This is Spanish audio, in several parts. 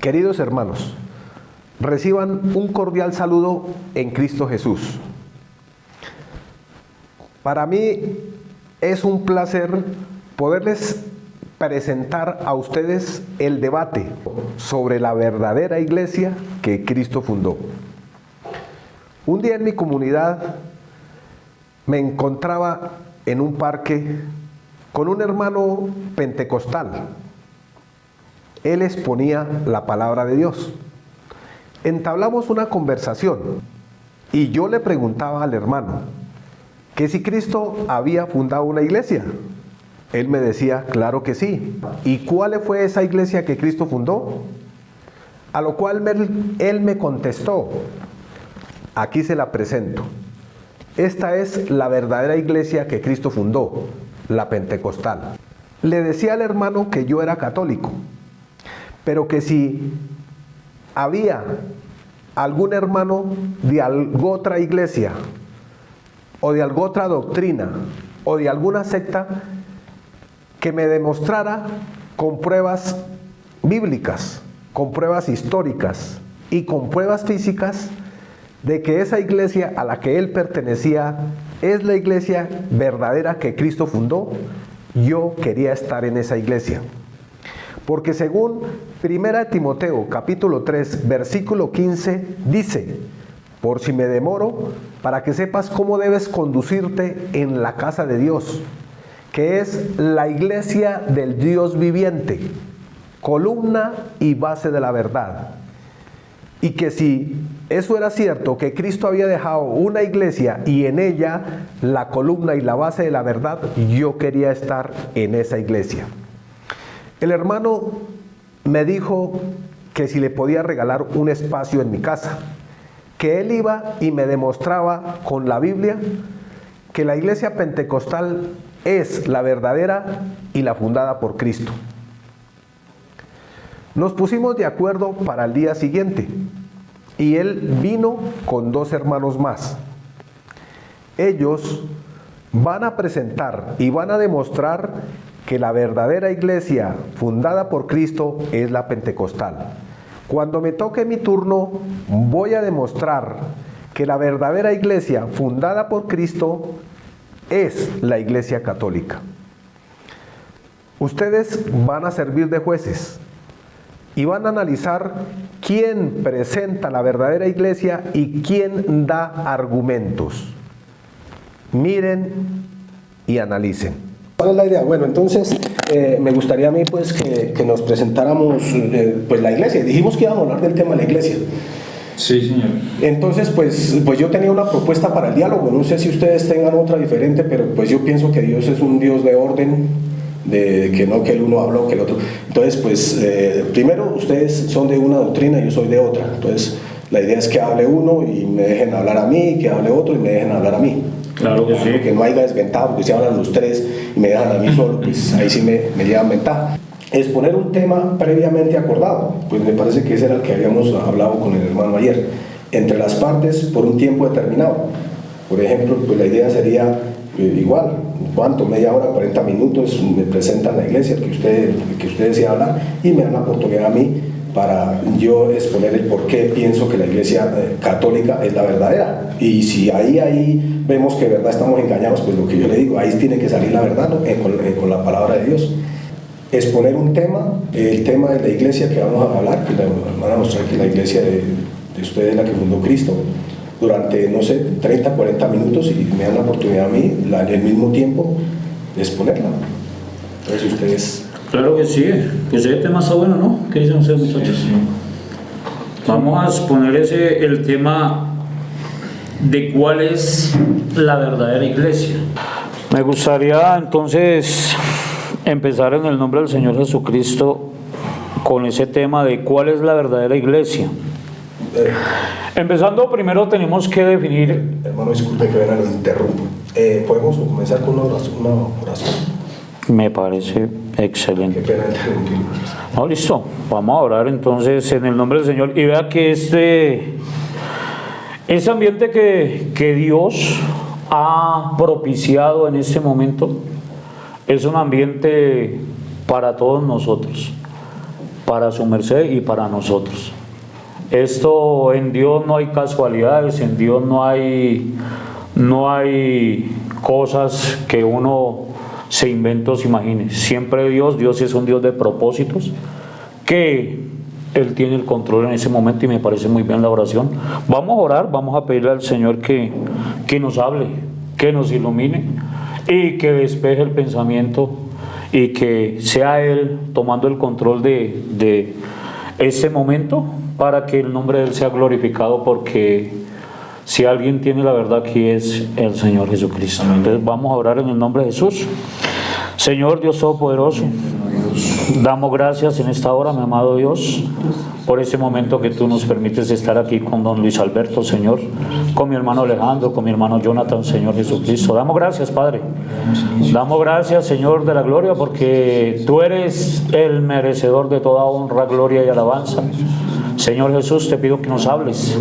Queridos hermanos, reciban un cordial saludo en Cristo Jesús. Para mí es un placer poderles presentar a ustedes el debate sobre la verdadera iglesia que Cristo fundó. Un día en mi comunidad me encontraba en un parque con un hermano pentecostal. Él exponía la palabra de Dios. Entablamos una conversación y yo le preguntaba al hermano que si Cristo había fundado una iglesia. Él me decía, claro que sí. ¿Y cuál fue esa iglesia que Cristo fundó? A lo cual él me contestó, aquí se la presento. Esta es la verdadera iglesia que Cristo fundó, la pentecostal. Le decía al hermano que yo era católico, pero que si había algún hermano de alguna otra iglesia, o de alguna otra doctrina, o de alguna secta, que me demostrara con pruebas bíblicas, con pruebas históricas y con pruebas físicas de que esa iglesia a la que él pertenecía es la iglesia verdadera que Cristo fundó, yo quería estar en esa iglesia. Porque según 1 Timoteo capítulo 3 versículo 15 dice, por si me demoro, para que sepas cómo debes conducirte en la casa de Dios, que es la iglesia del Dios viviente, columna y base de la verdad. Y que si eso era cierto, que Cristo había dejado una iglesia y en ella la columna y la base de la verdad, yo quería estar en esa iglesia. El hermano me dijo que si le podía regalar un espacio en mi casa, que él iba y me demostraba con la Biblia que la iglesia pentecostal es la verdadera y la fundada por Cristo. Nos pusimos de acuerdo para el día siguiente y él vino con 2 hermanos más. Ellos van a presentar y van a demostrar que la verdadera iglesia fundada por Cristo es la pentecostal. Cuando me toque mi turno, voy a demostrar que la verdadera iglesia fundada por Cristo es la iglesia católica. Ustedes van a servir de jueces y van a analizar quién presenta la verdadera iglesia y quién da argumentos. Miren y analicen. ¿Cuál es la idea? Bueno, entonces me gustaría a mí pues que nos presentáramos pues la iglesia. Dijimos que íbamos a hablar del tema de la iglesia. Sí, señor. Entonces pues yo tenía una propuesta para el diálogo. No sé si ustedes tengan otra diferente, pero pues yo pienso que Dios es un Dios de orden, de que no que el uno habló que el otro. Entonces pues primero ustedes son de una doctrina y yo soy de otra. Entonces la idea es que hable uno y me dejen hablar a mí, que hable otro y me dejen hablar a mí. Claro que sí. Que no haya desventaja, porque si hablan los tres y me dejan a mí solo, pues ahí sí me llevan ventaja. Exponer un tema previamente acordado, pues me parece que ese era el que habíamos hablado con el hermano ayer, entre las partes por un tiempo determinado. Por ejemplo, pues la idea sería igual, ¿cuánto? Media hora, 40 minutos, me presentan la iglesia, que usted desea hablar y me dan la oportunidad a mí para yo exponer el por qué pienso que la iglesia católica es la verdadera. Y si ahí vemos que de verdad estamos engañados, pues lo que yo le digo, ahí tiene que salir la verdad, ¿no? con la palabra de Dios. Exponer un tema, el tema de la iglesia que vamos a hablar, que van a mostrar que la iglesia de ustedes es la que fundó Cristo, durante, no sé, 30, 40 minutos y me dan la oportunidad a mí, el mismo tiempo, de exponerla. Entonces ustedes... Claro que sí, pues ese tema está bueno, ¿no? ¿Qué dicen ustedes, muchachos? Sí. Vamos a exponer el tema de cuál es la verdadera iglesia. Me gustaría entonces empezar en el nombre del Señor Jesucristo con ese tema de cuál es la verdadera iglesia. Empezando, primero tenemos que definir... Hermano, disculpe que venga, lo interrumpo. ¿Podemos comenzar con una oración? Me parece excelente. Qué pena interrumpir. No, listo. Vamos a orar entonces en el nombre del Señor. Y vea que ese ambiente que Dios ha propiciado en este momento es un ambiente para todos nosotros. para su merced y para nosotros. Esto, en Dios no hay casualidades, en Dios no hay cosas que uno se invente o se imagine. Siempre Dios es un Dios de propósitos, que Él tiene el control en ese momento, y me parece muy bien la oración. Vamos a orar, vamos a pedirle al Señor que nos hable, que nos ilumine y que despeje el pensamiento, y que sea Él tomando el control de este momento, para que el nombre de Él sea glorificado, porque si alguien tiene la verdad aquí es el Señor Jesucristo. Entonces vamos a orar en el nombre de Jesús. Señor Dios Todopoderoso, damos gracias en esta hora, mi amado Dios, por este momento que tú nos permites estar aquí con don Luis Alberto, Señor, con mi hermano Alejandro, con mi hermano Jonathan, Señor Jesucristo. Damos gracias, Padre. Damos gracias, Señor de la gloria, porque tú eres el merecedor de toda honra, gloria y alabanza. Señor Jesús, te pido que nos hables.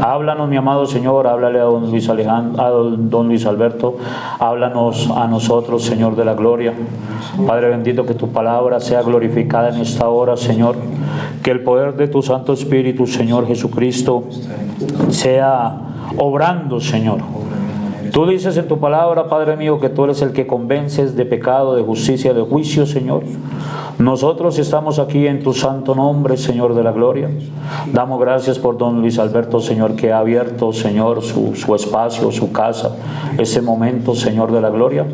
Háblanos, mi amado Señor, háblale a don Luis Alejandro, a don Luis Alberto, háblanos a nosotros, Señor de la gloria. Padre bendito, que tu palabra sea glorificada en esta hora, Señor. Que el poder de tu Santo Espíritu, Señor Jesucristo, sea obrando, Señor. Tú dices en tu palabra, Padre mío, que tú eres el que convences de pecado, de justicia, de juicio, Señor. Nosotros estamos aquí en tu santo nombre, Señor de la gloria. Damos gracias por don Luis Alberto, Señor, que ha abierto, Señor, su espacio, su casa, ese momento, Señor de la gloria.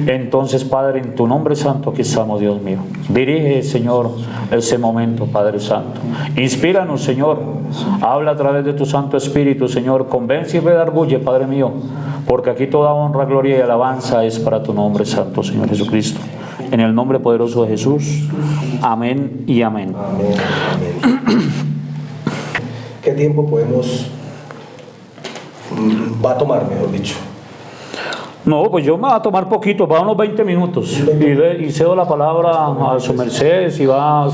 Entonces, Padre, en tu nombre santo aquí estamos, Dios mío. Dirige, Señor, ese momento, Padre Santo. Inspíranos, Señor. Habla a través de tu Santo Espíritu, Señor. Convence y redarguye, Padre mío, porque aquí toda honra, gloria y alabanza es para tu nombre santo, Señor Jesucristo. En el nombre poderoso de Jesús. Amén y amén. Amén, amén. ¿Qué tiempo va a tomar, mejor dicho? No, pues yo me voy a tomar poquito, va unos 20 minutos. Y cedo la palabra a su merced, si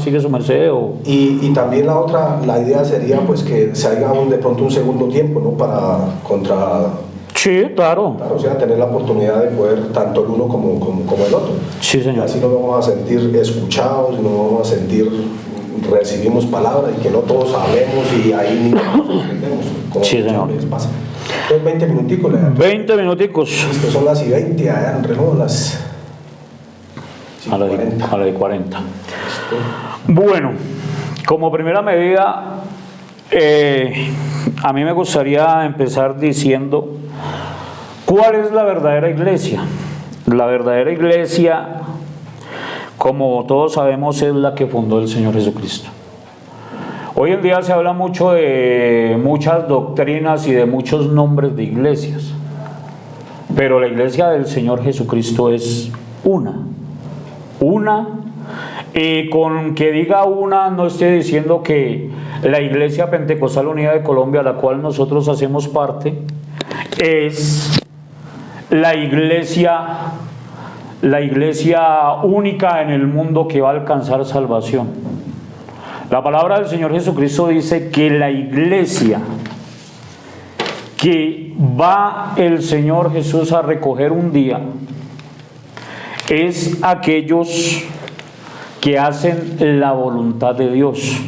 sigue su merced. Y también la idea sería pues que se haga de pronto un segundo tiempo, ¿no? Sí, claro. O sea, tener la oportunidad de poder tanto el uno como el otro. Sí, señor. Así nos vamos a sentir escuchados, nos vamos a sentir, recibimos palabras, y que no todos hablemos y ahí ni nos entendemos. Sí, señor. Pasa. Entonces 20 minuticos. 20 minuticos. Esto son las y 20, allá en reloj, las... A la de 40. Bueno, como primera medida, a mí me gustaría empezar diciendo cuál es la verdadera iglesia. La verdadera iglesia, como todos sabemos, es la que fundó el Señor Jesucristo. Hoy en día se habla mucho de muchas doctrinas y de muchos nombres de iglesias, pero la iglesia del Señor Jesucristo es una, y con que diga una no estoy diciendo que la Iglesia Pentecostal Unida de Colombia, a la cual nosotros hacemos parte, es la iglesia única en el mundo que va a alcanzar salvación. La palabra del Señor Jesucristo dice que la iglesia que va el Señor Jesús a recoger un día es aquellos que hacen la voluntad de Dios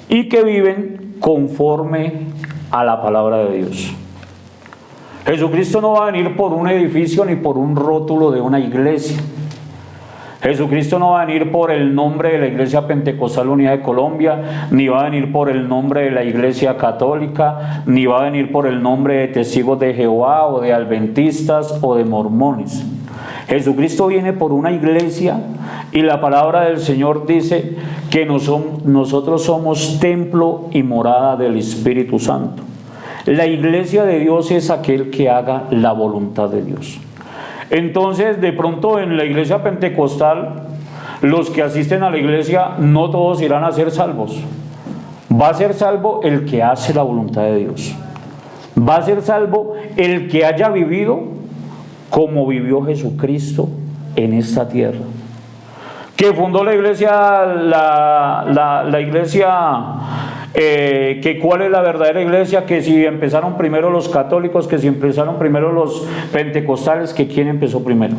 y que viven conforme a la palabra de Dios. Jesucristo no va a venir por un edificio ni por un rótulo de una iglesia. Jesucristo no va a venir por el nombre de la Iglesia Pentecostal Unida de Colombia, ni va a venir por el nombre de la Iglesia Católica, ni va a venir por el nombre de Testigos de Jehová o de Adventistas o de Mormones. Jesucristo viene por una iglesia, y la palabra del Señor dice que nosotros somos templo y morada del Espíritu Santo. La iglesia de Dios es aquel que haga la voluntad de Dios. Entonces, de pronto en la iglesia pentecostal, los que asisten a la iglesia, no todos irán a ser salvos. Va a ser salvo el que hace la voluntad de Dios. Va a ser salvo el que haya vivido como vivió Jesucristo en esta tierra. Que fundó la iglesia, la iglesia, que cuál es la verdadera iglesia, que si empezaron primero los católicos, que si empezaron primero los pentecostales, que quién empezó primero.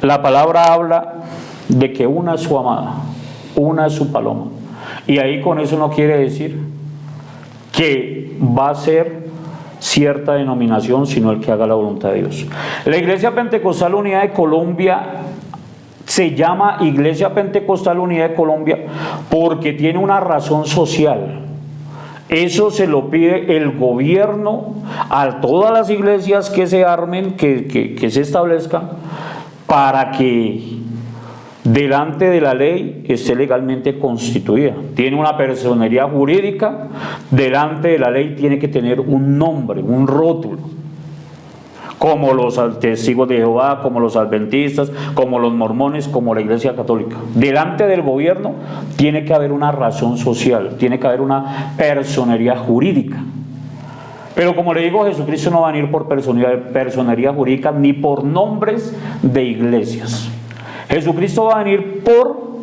La palabra habla de que una es su amada una es su paloma. Y ahí con eso no quiere decir que va a ser cierta denominación, sino el que haga la voluntad de Dios. La Iglesia Pentecostal Unida de Colombia se llama Iglesia Pentecostal Unida de Colombia porque tiene una razón social. Eso se lo pide el gobierno a todas las iglesias que se armen, que se establezcan, para que delante de la ley esté legalmente constituida. Tiene una personería jurídica, delante de la ley tiene que tener un nombre, un rótulo, como los testigos de Jehová, como los adventistas, como los mormones, como la Iglesia Católica. Delante del gobierno tiene que haber una razón social, tiene que haber una personería jurídica. Pero como le digo, Jesucristo no va a venir por personería jurídica ni por nombres de iglesias. Jesucristo va a venir por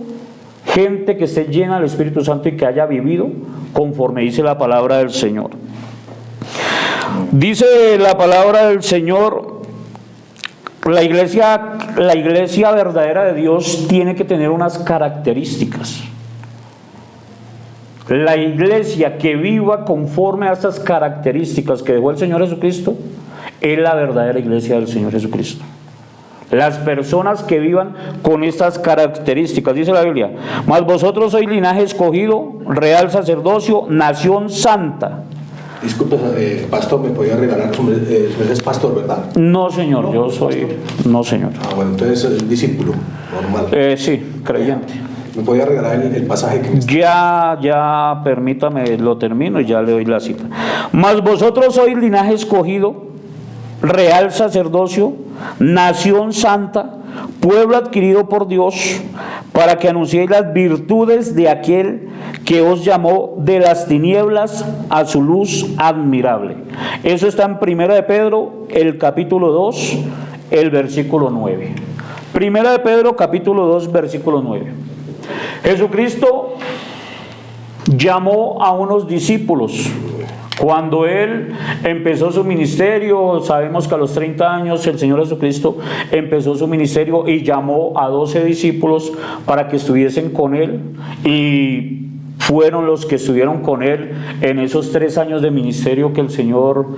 gente que esté llena del Espíritu Santo y que haya vivido conforme dice la palabra del Señor. Dice la palabra del Señor, la iglesia verdadera de Dios tiene que tener unas características. La iglesia que viva conforme a estas características que dejó el Señor Jesucristo es la verdadera iglesia del Señor Jesucristo. Las personas que vivan con estas características, dice la Biblia: mas vosotros sois linaje escogido, real sacerdocio, nación santa. Disculpe, pastor, ¿me podía regalar su es pastor, verdad? No, señor, ¿No? yo soy... ¿Pastor? No, señor. Ah, bueno, entonces el discípulo, normal. Sí, creyente. ¿Me podía regalar el pasaje que me está? Ya, permítame, lo termino y ya le doy la cita. Mas vosotros sois linaje escogido, real sacerdocio, nación santa, pueblo adquirido por Dios, para que anunciéis las virtudes de aquel que os llamó de las tinieblas a su luz admirable. Eso está en 1 de Pedro, el capítulo 2, el versículo 9. 1 de Pedro, capítulo 2, versículo 9. Jesucristo llamó a unos discípulos. Cuando Él empezó su ministerio, sabemos que a los 30 años el Señor Jesucristo empezó su ministerio y llamó a 12 discípulos para que estuviesen con Él, y fueron los que estuvieron con Él en esos 3 años de ministerio que el Señor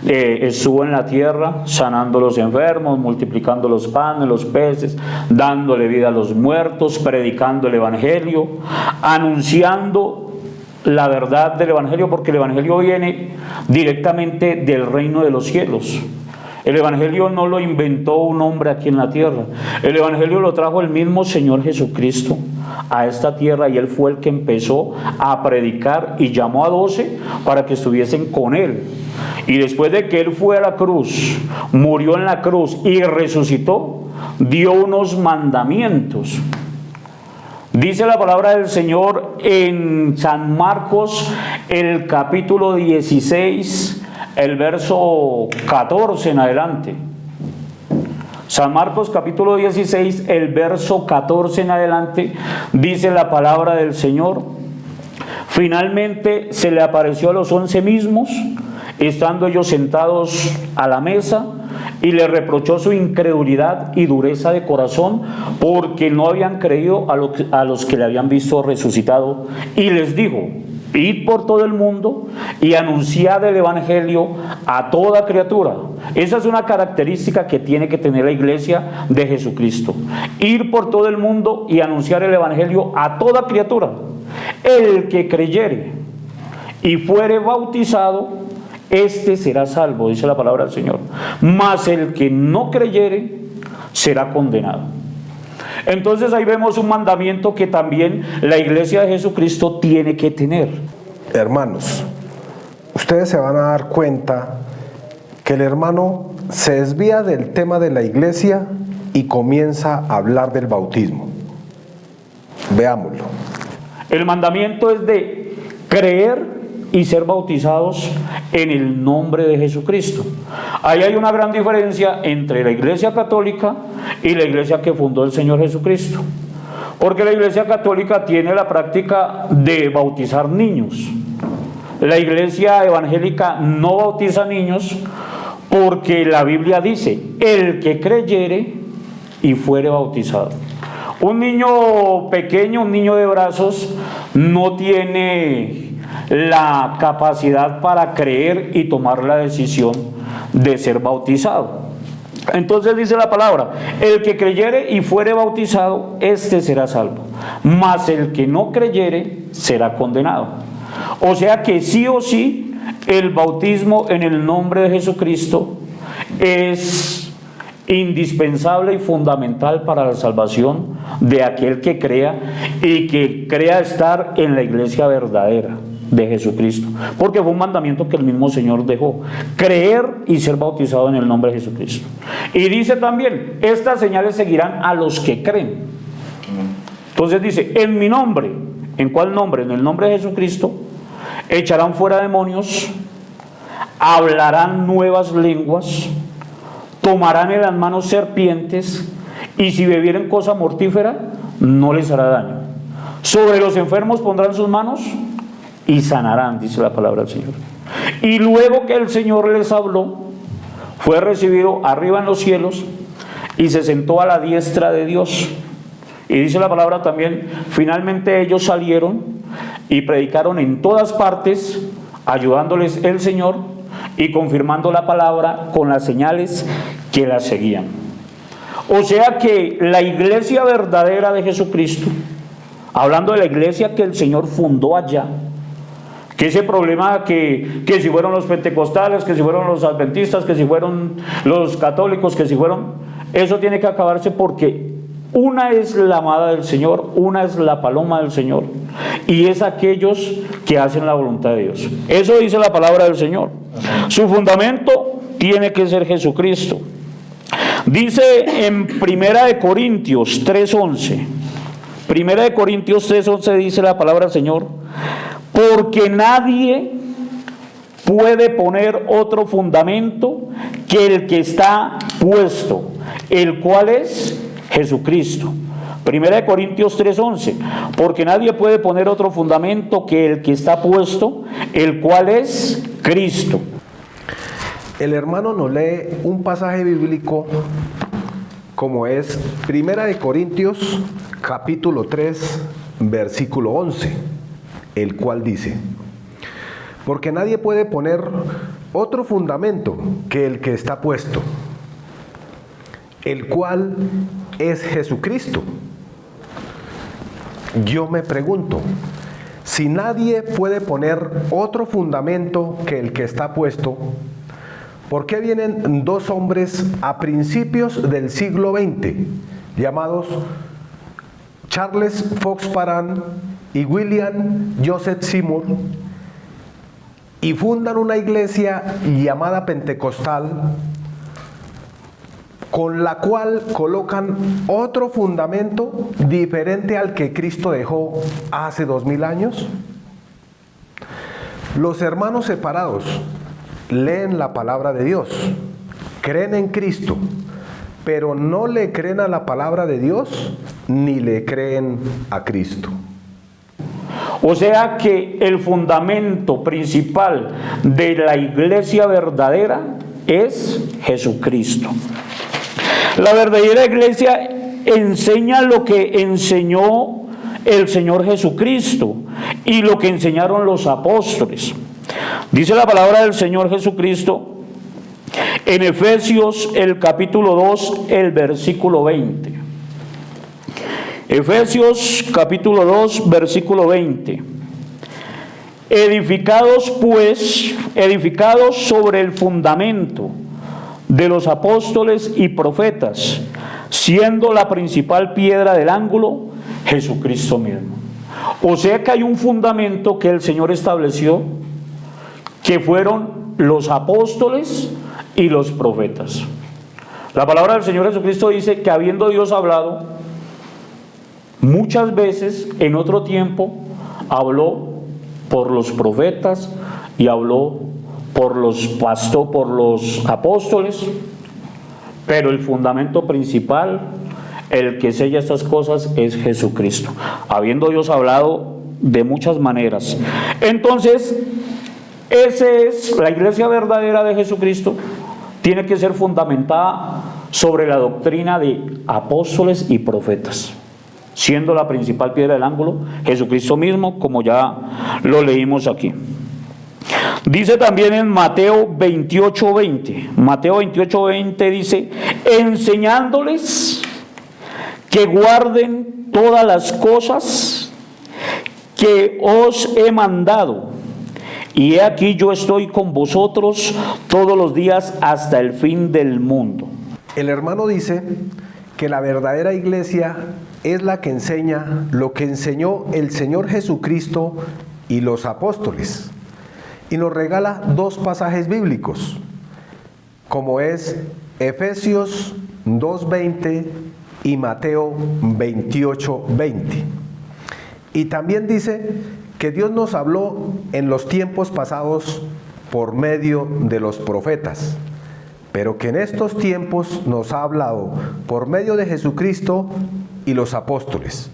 estuvo en la tierra, sanando a los enfermos, multiplicando los panes, los peces, dándole vida a los muertos, predicando el Evangelio, anunciando la verdad del Evangelio, porque el Evangelio viene directamente del reino de los cielos. El Evangelio no lo inventó un hombre aquí en la tierra. El Evangelio lo trajo el mismo Señor Jesucristo a esta tierra, y Él fue el que empezó a predicar y llamó a 12 para que estuviesen con Él. Y después de que Él fue a la cruz, murió en la cruz y resucitó, dio unos mandamientos. Dice la palabra del Señor en San Marcos, el capítulo 16, el verso 14 en adelante. San Marcos capítulo 16, el verso 14 en adelante, dice la palabra del Señor: finalmente se le apareció a los 11 mismos, estando ellos sentados a la mesa, y le reprochó su incredulidad y dureza de corazón, porque no habían creído a los que le habían visto resucitado, y les dijo: id por todo el mundo y anunciad el Evangelio a toda criatura. Esa es una característica que tiene que tener la iglesia de Jesucristo: ir por todo el mundo y anunciar el Evangelio a toda criatura. El que creyere y fuere bautizado, este será salvo, dice la palabra del Señor, mas el que no creyere será condenado. Entonces ahí vemos un mandamiento que también la iglesia de Jesucristo tiene que tener. Hermanos, ustedes se van a dar cuenta que el hermano se desvía del tema de la iglesia y comienza a hablar del bautismo. Veámoslo. El mandamiento es de creer y ser bautizados en el nombre de Jesucristo. Ahí hay una gran diferencia entre la iglesia católica y la iglesia que fundó el Señor Jesucristo, porque la iglesia católica tiene la práctica de bautizar niños. La iglesia evangélica no bautiza niños, porque la Biblia dice: el que creyere y fuere bautizado. Un niño pequeño, un niño de brazos, no tiene la capacidad para creer y tomar la decisión de ser bautizado. Entonces dice la palabra: el que creyere y fuere bautizado, éste será salvo, mas el que no creyere será condenado. O sea que sí o sí, el bautismo en el nombre de Jesucristo es indispensable y fundamental para la salvación de aquel que crea y que crea estar en la iglesia verdadera de Jesucristo, porque fue un mandamiento que el mismo Señor dejó: creer y ser bautizado en el nombre de Jesucristo. Y dice también: estas señales seguirán a los que creen. Entonces dice: en mi nombre. ¿En cuál nombre? En el nombre de Jesucristo. Echarán fuera demonios, hablarán nuevas lenguas, tomarán en las manos serpientes, y si bebieren cosa mortífera no les hará daño. Sobre los enfermos pondrán sus manos y sanarán, dice la palabra del Señor. Y luego que el Señor les habló, fue recibido arriba en los cielos y se sentó a la diestra de Dios. Y dice la palabra también: finalmente ellos salieron y predicaron en todas partes, ayudándoles el Señor y confirmando la palabra con las señales que la seguían. O sea que la iglesia verdadera de Jesucristo, hablando de la iglesia que el Señor fundó allá, que ese problema que si fueron los pentecostales, que si fueron los adventistas, que si fueron los católicos, que si fueron, eso tiene que acabarse, porque una es la amada del Señor, una es la paloma del Señor, y es aquellos que hacen la voluntad de Dios. Eso dice la palabra del Señor. Su fundamento tiene que ser Jesucristo. Dice en 1 Corintios 3:11, 1 Corintios 3:11 dice la palabra del Señor: porque nadie puede poner otro fundamento que el que está puesto, el cual es Jesucristo. 1 Corintios 3:11, porque nadie puede poner otro fundamento que el que está puesto, el cual es Cristo. El hermano nos lee un pasaje bíblico como es 1 Corintios capítulo 3 versículo 11, el cual dice: porque nadie puede poner otro fundamento que el que está puesto, el cual es Jesucristo. Yo me pregunto, si nadie puede poner otro fundamento que el que está puesto, ¿por qué vienen dos hombres a principios del siglo XX llamados Charles Fox Parham y William Joseph Seymour y fundan una iglesia llamada Pentecostal, con la cual colocan otro fundamento diferente al que Cristo dejó hace 2000 años? Los hermanos separados leen la palabra de Dios, creen en Cristo, pero no le creen a la palabra de Dios ni le creen a Cristo. O sea que el fundamento principal de la iglesia verdadera es Jesucristo. La verdadera iglesia enseña lo que enseñó el Señor Jesucristo y lo que enseñaron los apóstoles. Dice la palabra del Señor Jesucristo en Efesios el capítulo 2, el versículo 20. Efesios capítulo 2, versículo 20. Edificados sobre el fundamento de los apóstoles y profetas, siendo la principal piedra del ángulo Jesucristo mismo. O sea que hay un fundamento que el Señor estableció, que fueron los apóstoles y los profetas. La palabra del Señor Jesucristo dice que habiendo Dios hablado muchas veces en otro tiempo, habló por los profetas y habló por los apóstoles, pero el fundamento principal, el que sella estas cosas, es Jesucristo, habiendo Dios hablado de muchas maneras. Entonces, esa es la iglesia verdadera de Jesucristo. Tiene que ser fundamentada sobre la doctrina de apóstoles y profetas. siendo la principal piedra del ángulo Jesucristo mismo, como ya lo leímos aquí. Dice también en Mateo 28:20, Mateo 28:20 dice, enseñándoles que guarden todas las cosas que os he mandado. Y he aquí yo estoy con vosotros todos los días hasta el fin del mundo. El hermano dice que la verdadera iglesia es la que enseña lo que enseñó el Señor Jesucristo y los apóstoles. Y nos regala dos pasajes bíblicos, como es Efesios 2:20 y Mateo 28:20. Y también dice que Dios nos habló en los tiempos pasados por medio de los profetas, pero que en estos tiempos nos ha hablado por medio de Jesucristo y los apóstoles.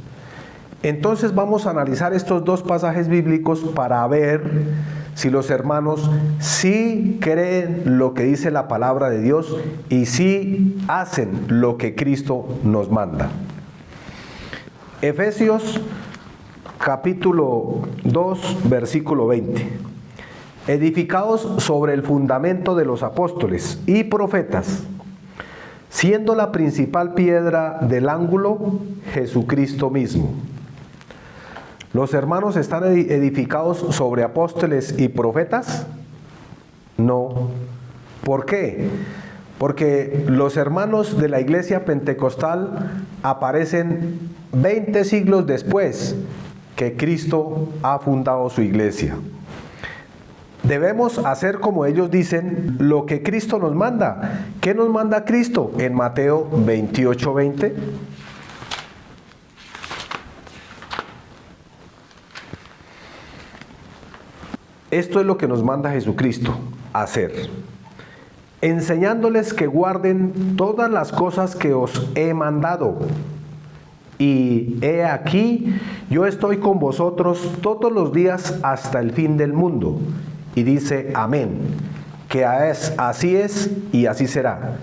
Entonces vamos a analizar estos dos pasajes bíblicos para ver si los hermanos sí creen lo que dice la palabra de Dios y sí hacen lo que Cristo nos manda. Efesios capítulo 2, versículo 20. Edificados sobre el fundamento de los apóstoles y profetas, siendo la principal piedra del ángulo Jesucristo mismo. ¿Los hermanos están edificados sobre apóstoles y profetas? No. ¿Por qué? Porque los hermanos de la iglesia pentecostal aparecen 20 siglos después que Cristo ha fundado su iglesia. Debemos hacer como ellos dicen, lo que Cristo nos manda. ¿Qué nos manda Cristo? En Mateo 28:20. Esto es lo que nos manda Jesucristo hacer. Enseñándoles que guarden todas las cosas que os he mandado. Y he aquí, yo estoy con vosotros todos los días hasta el fin del mundo. Y dice, amén, que así es y así será.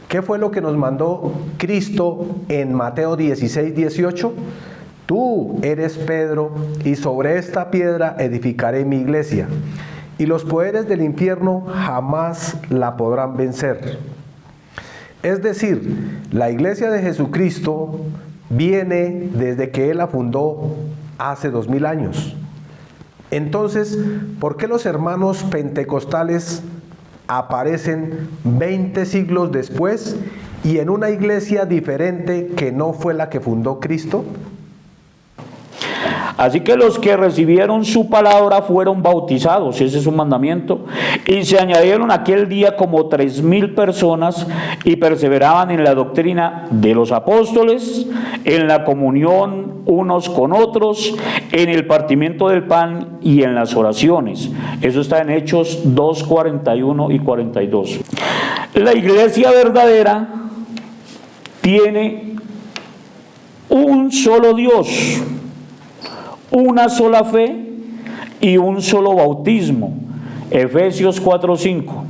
¿Qué fue lo que nos mandó Cristo en Mateo 16:18? Tú eres Pedro, y sobre esta piedra edificaré mi iglesia, y los poderes del infierno jamás la podrán vencer. Es decir, la iglesia de Jesucristo viene desde que Él la fundó hace 2000 años. Entonces, ¿por qué los hermanos pentecostales aparecen 20 siglos después y en una iglesia diferente que no fue la que fundó Cristo? Así que los que recibieron su palabra fueron bautizados, ese es un mandamiento, y se añadieron aquel día como 3000 personas y perseveraban en la doctrina de los apóstoles, en la comunión unos con otros, en el partimiento del pan y en las oraciones. Eso está en Hechos 2, 41 y 42. La iglesia verdadera tiene un solo Dios, una sola fe y un solo bautismo. Efesios 4:5.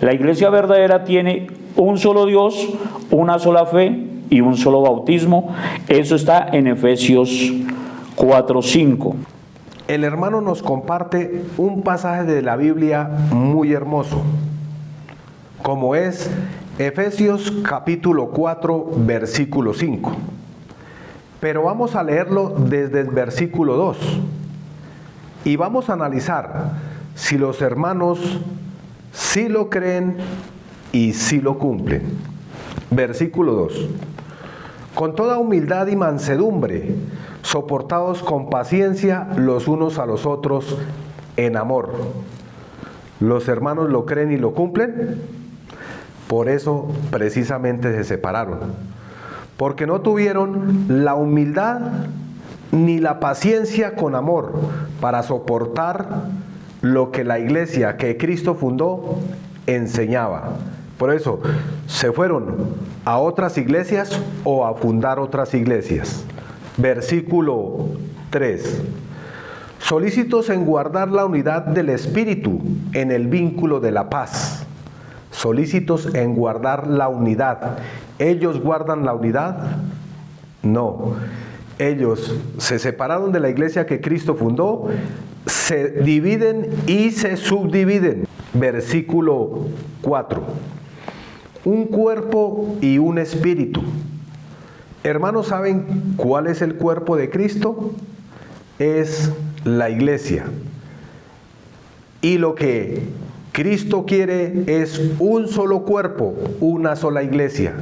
La iglesia verdadera tiene un solo Dios, una sola fe y un solo bautismo. Eso está en Efesios 4:5. El hermano nos comparte un pasaje de la Biblia muy hermoso, como es Efesios capítulo 4, versículo 5. Pero vamos a leerlo desde el versículo 2 y vamos a analizar si los hermanos sí lo creen y sí lo cumplen. Versículo 2. Con toda humildad y mansedumbre, soportados con paciencia los unos a los otros en amor. ¿Los hermanos lo creen y lo cumplen? Por eso precisamente se separaron. Porque no tuvieron la humildad ni la paciencia con amor para soportar lo que la iglesia que Cristo fundó enseñaba. Por eso se fueron a otras iglesias o a fundar otras iglesias. Versículo 3. Solícitos en guardar la unidad del Espíritu en el vínculo de la paz. Solícitos en guardar la unidad. ¿Ellos guardan la unidad? No. Ellos se separaron de la iglesia que Cristo fundó, se dividen y se subdividen. Versículo 4. Un cuerpo y un espíritu. Hermanos, ¿saben cuál es el cuerpo de Cristo? Es la iglesia. Y lo que Cristo quiere es un solo cuerpo, una sola iglesia.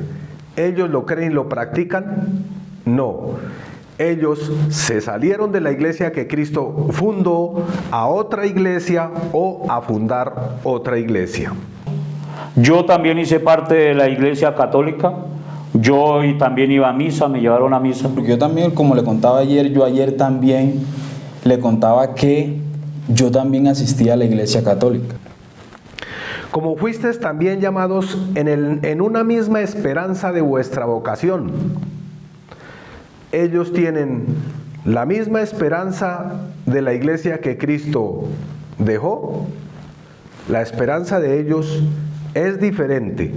¿Ellos lo creen y lo practican? No. Ellos se salieron de la iglesia que Cristo fundó a otra iglesia o a fundar otra iglesia. Yo también hice parte de la iglesia católica. Yo también iba a misa, me llevaron a misa. Porque yo también, como le contaba ayer, yo ayer también le contaba que yo también asistía a la iglesia católica. Como fuisteis también llamados en una misma esperanza de vuestra vocación. Ellos tienen la misma esperanza de la iglesia que Cristo dejó. La esperanza de ellos es diferente.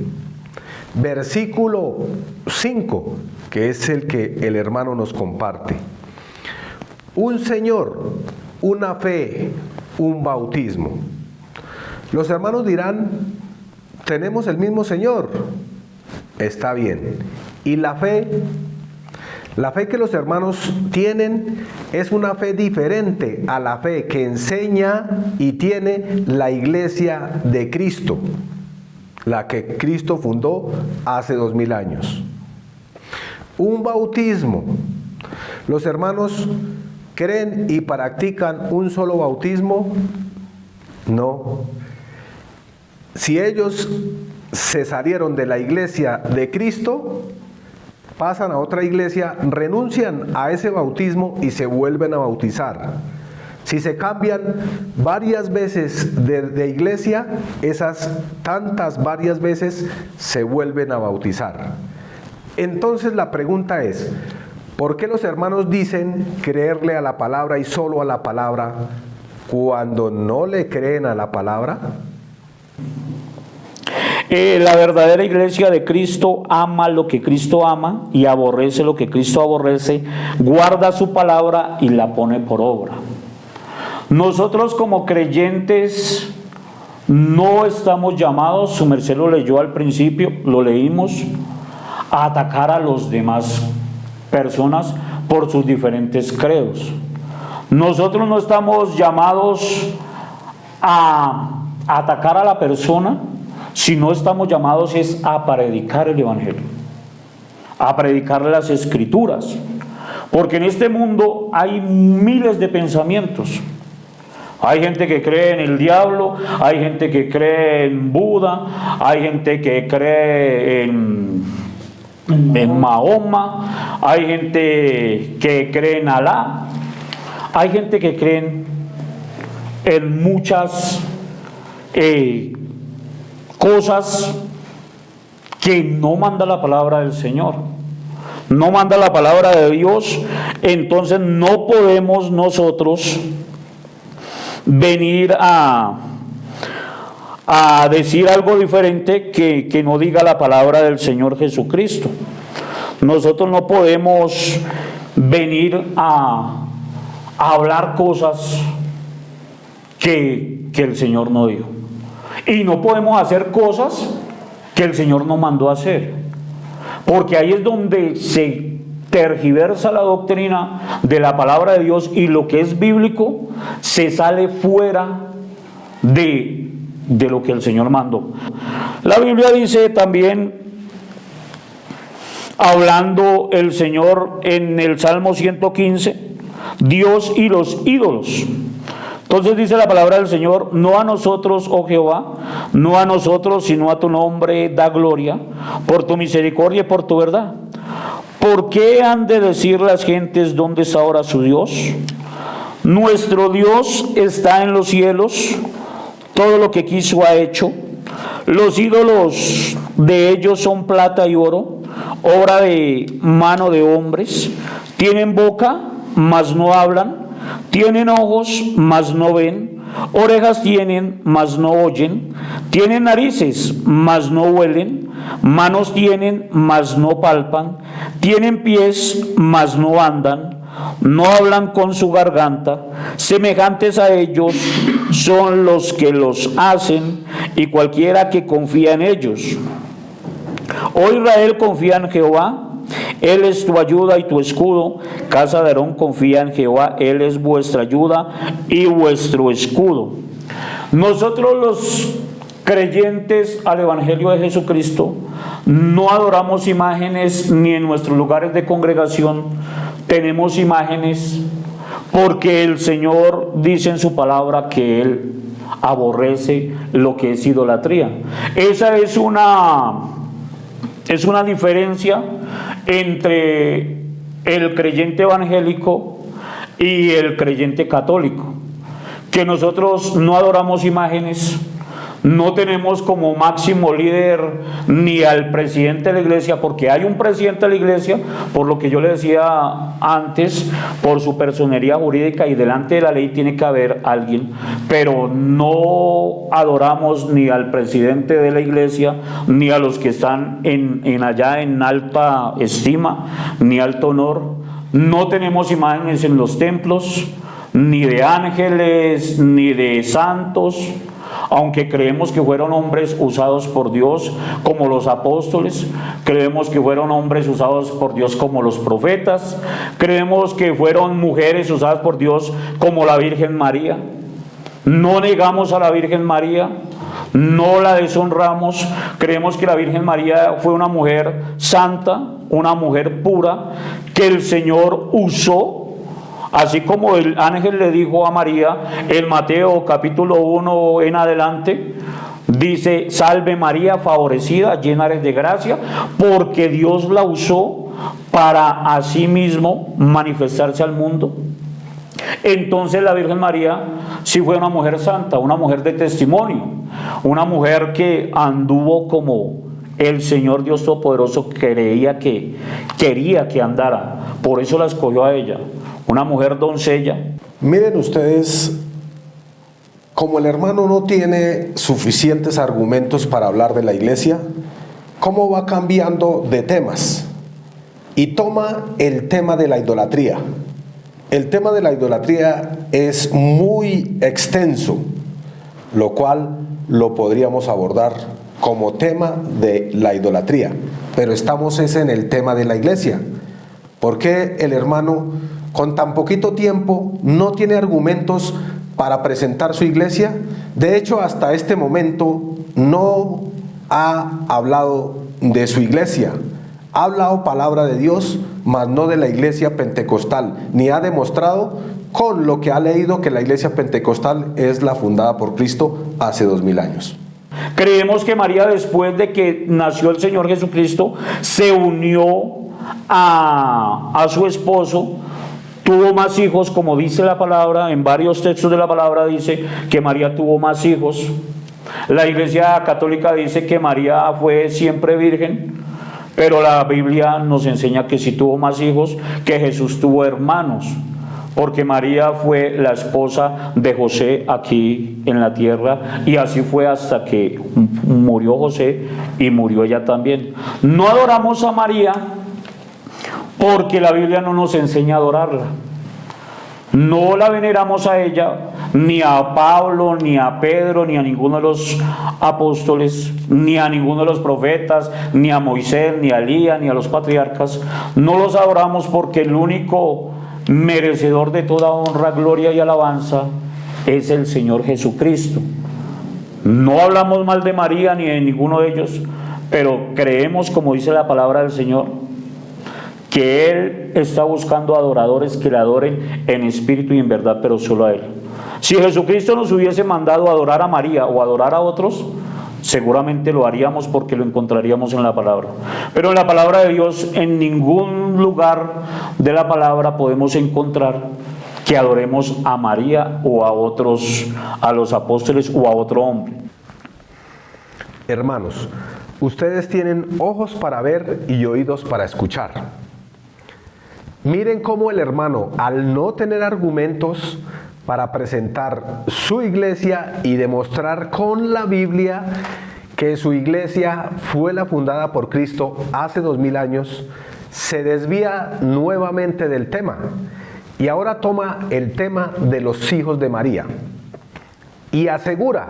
Versículo 5, que es el que el hermano nos comparte. Un Señor, una fe, un bautismo. Los hermanos dirán, tenemos el mismo Señor. Está bien. ¿Y la fe? La fe que los hermanos tienen es una fe diferente a la fe que enseña y tiene la iglesia de Cristo, la que Cristo fundó hace 2000 años. Un bautismo. Los hermanos creen y practican un solo bautismo. No. Si ellos se salieron de la iglesia de Cristo, pasan a otra iglesia, renuncian a ese bautismo y se vuelven a bautizar. Si se cambian varias veces de iglesia, esas tantas varias veces se vuelven a bautizar. Entonces la pregunta es, ¿por qué los hermanos dicen creerle a la palabra y solo a la palabra cuando no le creen a la palabra? La verdadera iglesia de Cristo ama lo que Cristo ama y aborrece lo que Cristo aborrece, guarda su palabra y la pone por obra. Nosotros como creyentes no estamos llamados, su merced lo leyó al principio, lo leímos, a atacar a los demás personas por sus diferentes credos. Nosotros no estamos llamados a atacar a la persona, si no estamos llamados es a predicar el evangelio, a predicar las escrituras, porque en este mundo hay miles de pensamientos. Hay gente que cree en el diablo, hay gente que cree en Buda, hay gente que cree en Mahoma, hay gente que cree en Alá, hay gente que cree en muchas cosas que no manda la palabra del Señor, no manda la palabra de Dios. Entonces no podemos nosotros venir a decir algo diferente que no diga la palabra del Señor Jesucristo. Nosotros no podemos venir a hablar cosas que el Señor no dijo. Y no podemos hacer cosas que el Señor no mandó a hacer, porque ahí es donde se tergiversa la doctrina de la palabra de Dios y lo que es bíblico se sale fuera de lo que el Señor mandó. La Biblia dice también, hablando el Señor en el Salmo 115, Dios y los ídolos. Entonces dice la palabra del Señor, no a nosotros, oh Jehová, no a nosotros, sino a tu nombre da gloria, por tu misericordia y por tu verdad. ¿Por qué han de decir las gentes dónde está ahora su Dios? Nuestro Dios está en los cielos, todo lo que quiso ha hecho. Los ídolos de ellos son plata y oro, obra de mano de hombres. Tienen boca, mas no hablan. Tienen ojos, mas no ven. Orejas tienen, mas no oyen. Tienen narices, mas no huelen. manos tienen, mas no palpan, tienen pies, mas no andan, no hablan con su garganta, semejantes a ellos son los que los hacen y cualquiera que confía en ellos. Oh Israel, confía en Jehová, Él es tu ayuda y tu escudo. Casa de Aarón, confía en Jehová, Él es vuestra ayuda y vuestro escudo. Nosotros los creyentes al Evangelio de Jesucristo no adoramos imágenes, ni en nuestros lugares de congregación tenemos imágenes, porque el Señor dice en su palabra que Él aborrece lo que es idolatría. Esa es una diferencia entre el creyente evangélico y el creyente católico, que nosotros no adoramos imágenes, no tenemos como máximo líder ni al presidente de la iglesia, porque hay un presidente de la iglesia, por lo que yo le decía antes, por su personería jurídica, y delante de la ley tiene que haber alguien, pero no adoramos ni al presidente de la iglesia, ni a los que están allá en alta estima, ni alto honor. No tenemos imágenes en los templos, ni de ángeles, ni de santos, aunque creemos que fueron hombres usados por Dios como los apóstoles, creemos que fueron hombres usados por Dios como los profetas, creemos que fueron mujeres usadas por Dios como la Virgen María. No negamos a la Virgen María, no la deshonramos, creemos que la Virgen María fue una mujer santa, una mujer pura, que el Señor usó. Así como el ángel le dijo a María, en Mateo capítulo 1 en adelante, dice: salve María, favorecida, llena eres de gracia, porque Dios la usó para sí mismo manifestarse al mundo. Entonces la Virgen María sí fue una mujer santa, una mujer de testimonio, una mujer que anduvo como el Señor Dios Todopoderoso quería que andara. Por eso la escogió a ella, una mujer doncella. Miren ustedes, como el hermano no tiene suficientes argumentos para hablar de la iglesia, cómo va cambiando de temas y toma el tema de la idolatría. El tema de la idolatría es muy extenso, lo cual lo podríamos abordar como tema de la idolatría, pero estamos en el tema de la iglesia. ¿Por qué el hermano con tan poquito tiempo no tiene argumentos para presentar su iglesia? De hecho, hasta este momento no ha hablado de su iglesia. Ha hablado palabra de Dios, mas no de la iglesia pentecostal, ni ha demostrado con lo que ha leído que la iglesia pentecostal es la fundada por Cristo hace 2000 años. Creemos que María, después de que nació el Señor Jesucristo, se unió a su esposo, tuvo más hijos, como dice la palabra, en varios textos de la palabra dice que María tuvo más hijos. La Iglesia Católica dice que María fue siempre virgen, pero la Biblia nos enseña que sí tuvo más hijos, que Jesús tuvo hermanos, porque María fue la esposa de José aquí en la tierra, y así fue hasta que murió José y murió ella también. No adoramos a María porque la Biblia no nos enseña a adorarla. No la veneramos a ella, ni a Pablo, ni a Pedro, ni a ninguno de los apóstoles, ni a ninguno de los profetas, ni a Moisés, ni a Elías, ni a los patriarcas. No los adoramos porque el único merecedor de toda honra, gloria y alabanza es el Señor Jesucristo. No hablamos mal de María ni de ninguno de ellos, pero creemos, como dice la palabra del Señor, que Él está buscando adoradores que le adoren en espíritu y en verdad, pero solo a Él. Si Jesucristo nos hubiese mandado a adorar a María o a adorar a otros, seguramente lo haríamos porque lo encontraríamos en la palabra. Pero en la palabra de Dios, en ningún lugar de la palabra podemos encontrar que adoremos a María o a otros, a los apóstoles o a otro hombre. Hermanos, ustedes tienen ojos para ver y oídos para escuchar. Miren cómo el hermano, al no tener argumentos para presentar su iglesia y demostrar con la Biblia que su iglesia fue la fundada por Cristo hace 2000 años, se desvía nuevamente del tema y ahora toma el tema de los hijos de María y asegura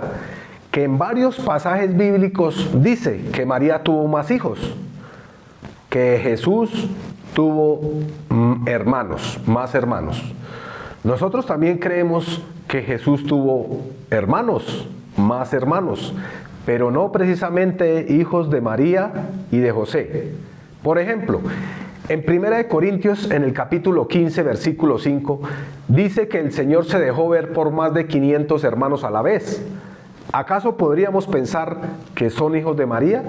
que en varios pasajes bíblicos dice que María tuvo más hijos, que Jesús tuvo más hermanos. Nosotros también creemos que Jesús tuvo más hermanos, pero no precisamente hijos de María y de José. Por ejemplo, en 1 Corintios, en el capítulo 15, versículo 5, dice que el Señor se dejó ver por más de 500 hermanos a la vez. ¿Acaso podríamos pensar que son hijos de María?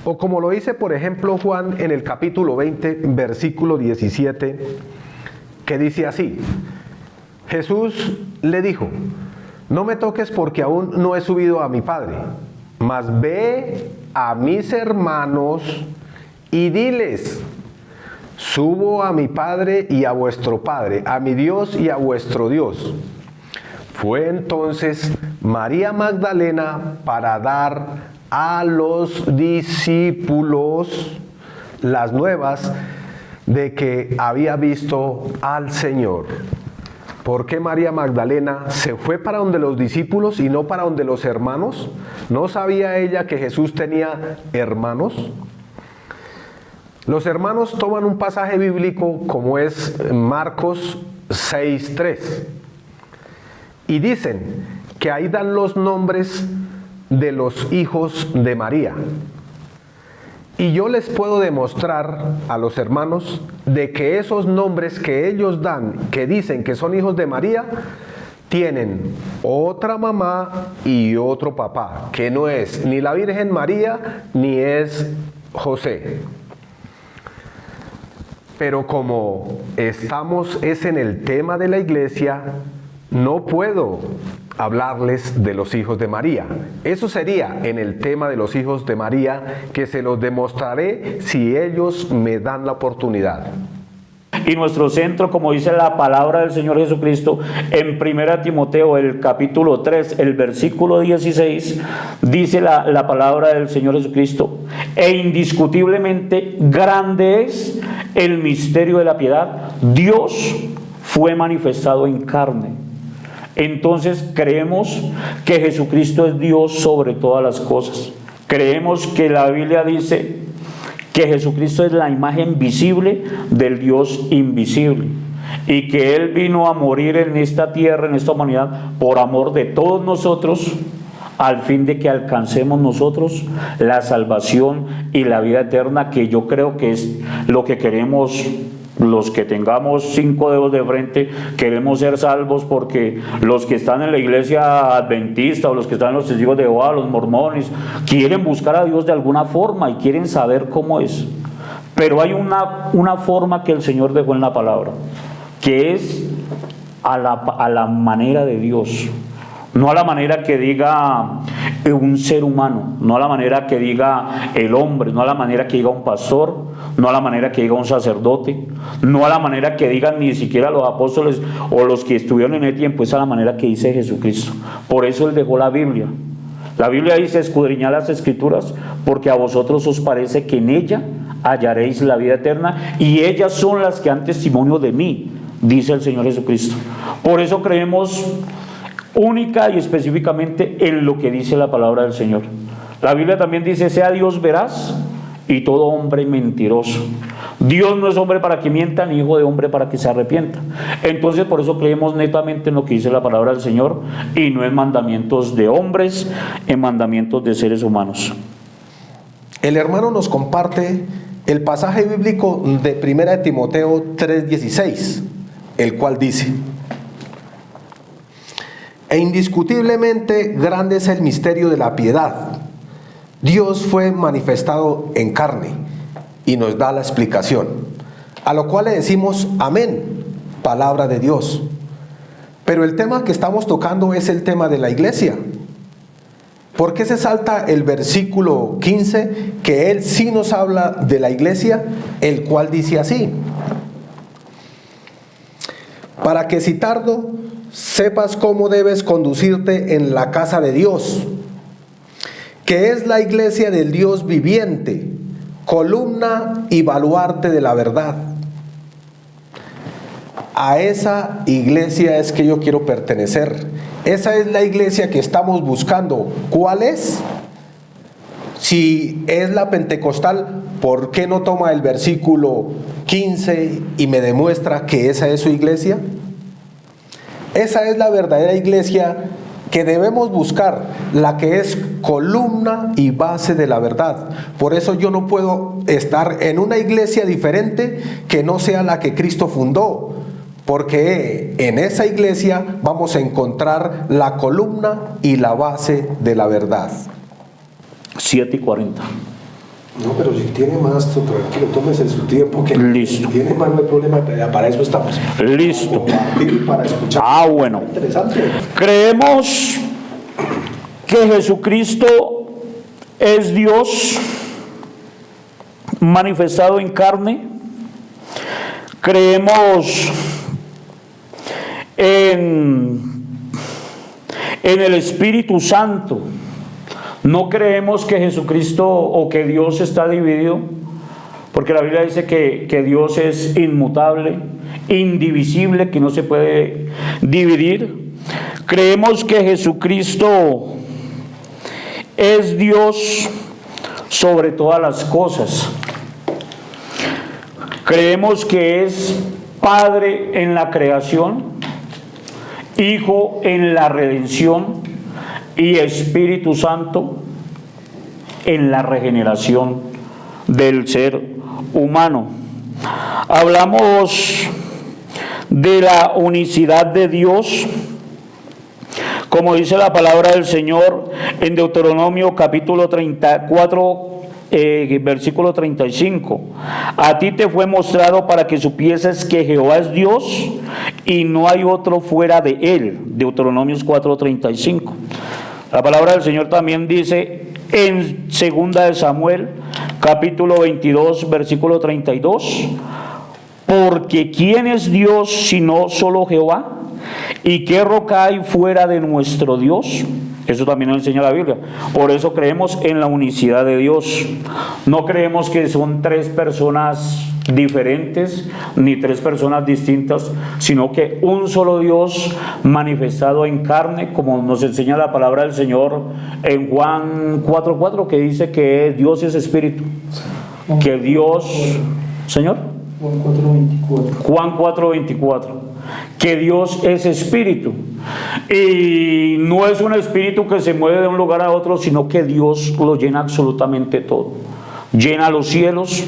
O como lo dice, por ejemplo, Juan en el capítulo 20, versículo 17, que dice así: Jesús le dijo: no me toques porque aún no he subido a mi Padre, mas ve a mis hermanos y diles: subo a mi Padre y a vuestro Padre, a mi Dios y a vuestro Dios. Fue entonces María Magdalena para dar a los discípulos las nuevas de que había visto al Señor. ¿Por qué María Magdalena se fue para donde los discípulos y no para donde los hermanos? ¿No sabía ella que Jesús tenía hermanos? Los hermanos toman un pasaje bíblico como es Marcos 6:3 y dicen que ahí dan los nombres de los hijos de María. Y yo les puedo demostrar a los hermanos de que esos nombres que ellos dan, que dicen que son hijos de María, tienen otra mamá y otro papá, que no es ni la Virgen María ni es José. Pero como estamos en el tema de la iglesia, no puedo hablarles de los hijos de María. Eso sería en el tema de los hijos de María, que se los demostraré si ellos me dan la oportunidad. Y nuestro centro, como dice la palabra del Señor Jesucristo, en 1 Timoteo, el capítulo 3, el versículo 16, dice la palabra del Señor Jesucristo: e indiscutiblemente grande es el misterio de la piedad, Dios fue manifestado en carne. Entonces creemos que Jesucristo es Dios sobre todas las cosas. Creemos que la Biblia dice que Jesucristo es la imagen visible del Dios invisible y que Él vino a morir en esta tierra, en esta humanidad, por amor de todos nosotros, al fin de que alcancemos nosotros la salvación y la vida eterna, que yo creo que es lo que queremos. Los que tengamos 5 dedos de frente queremos ser salvos, porque los que están en la iglesia adventista o los que están en los testigos de Jehová, los mormones, quieren buscar a Dios de alguna forma y quieren saber cómo es. Pero hay una forma que el Señor dejó en la palabra, que es a la manera de Dios. No a la manera que diga un ser humano, no a la manera que diga el hombre, no a la manera que diga un pastor, no a la manera que diga un sacerdote, no a la manera que digan ni siquiera los apóstoles o los que estuvieron en el tiempo, es a la manera que dice Jesucristo. Por eso Él dejó la Biblia. La Biblia dice: escudriñad las Escrituras, porque a vosotros os parece que en ella hallaréis la vida eterna, y ellas son las que dan testimonio de mí, dice el Señor Jesucristo. Por eso creemos única y específicamente en lo que dice la palabra del Señor. La Biblia también dice: sea Dios veraz y todo hombre mentiroso. Dios no es hombre para que mienta, ni hijo de hombre para que se arrepienta. Entonces por eso creemos netamente en lo que dice la palabra del Señor, y no en mandamientos de hombres, en mandamientos de seres humanos. El hermano nos comparte el pasaje bíblico de 1 Timoteo 3:16, el cual dice: e indiscutiblemente grande es el misterio de la piedad, Dios fue manifestado en carne, y nos da la explicación, a lo cual le decimos amén, palabra de Dios. Pero el tema que estamos tocando es el tema de la iglesia. ¿Por qué se salta el versículo 15, que él sí nos habla de la iglesia, el cual dice así: para que si tardo sepas cómo debes conducirte en la casa de Dios, que es la iglesia del Dios viviente, columna y baluarte de la verdad. A esa iglesia es que yo quiero pertenecer. Esa es la iglesia que estamos buscando. ¿Cuál es? Si es la pentecostal, ¿por qué no toma el versículo 15 y me demuestra que esa es su iglesia? Esa es la verdadera iglesia que debemos buscar, la que es columna y base de la verdad. Por eso yo no puedo estar en una iglesia diferente que no sea la que Cristo fundó, porque en esa iglesia vamos a encontrar la columna y la base de la verdad. 7:40. No, pero si tiene más, tranquilo, tómese su tiempo. Que Listo. Si tiene más, no hay problema, para eso estamos. Listo. Para compartir, para escuchar. Bueno. Interesante. Creemos que Jesucristo es Dios manifestado en carne. Creemos en el Espíritu Santo. No creemos que Jesucristo o que Dios está dividido, porque la Biblia dice que Dios es inmutable, indivisible, que no se puede dividir. Creemos que Jesucristo es Dios sobre todas las cosas. Creemos que es Padre en la creación, Hijo en la redención y Espíritu Santo en la regeneración del ser humano. Hablamos de la unicidad de Dios, como dice la palabra del Señor en Deuteronomio capítulo 34, versículo 35. A ti te fue mostrado para que supieses que Jehová es Dios y no hay otro fuera de él. Deuteronomio 4:35. La palabra del Señor también dice en 2 de Samuel capítulo 22 versículo 32: porque ¿quién es Dios sino solo Jehová? ¿Y qué roca hay fuera de nuestro Dios? Eso también nos enseña la Biblia. Por eso creemos en la unicidad de Dios. No creemos que son tres personas diferentes ni tres personas distintas, sino que un solo Dios manifestado en carne, como nos enseña la palabra del Señor en Juan 4:4, que dice que Dios es espíritu. Que Dios, Señor, Juan 4:24, que Dios es espíritu, y no es un espíritu que se mueve de un lugar a otro, sino que Dios lo llena absolutamente todo. Llena los cielos,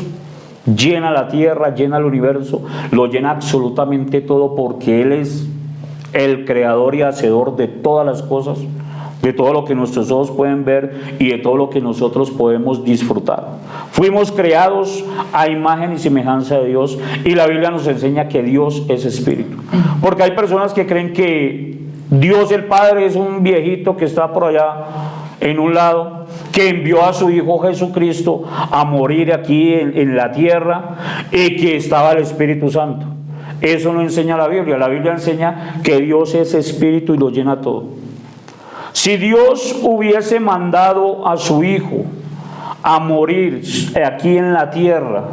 llena la tierra, llena el universo, lo llena absolutamente todo, porque Él es el creador y hacedor de todas las cosas, de todo lo que nuestros ojos pueden ver y de todo lo que nosotros podemos disfrutar. Fuimos creados a imagen y semejanza de Dios, y la Biblia nos enseña que Dios es espíritu. Porque hay personas que creen que Dios el Padre es un viejito que está por allá en un lado, que envió a su Hijo Jesucristo a morir aquí en la tierra, y que estaba el Espíritu Santo. Eso no enseña la Biblia. La Biblia enseña que Dios es espíritu y lo llena todo. Si Dios hubiese mandado a su Hijo a morir aquí en la tierra,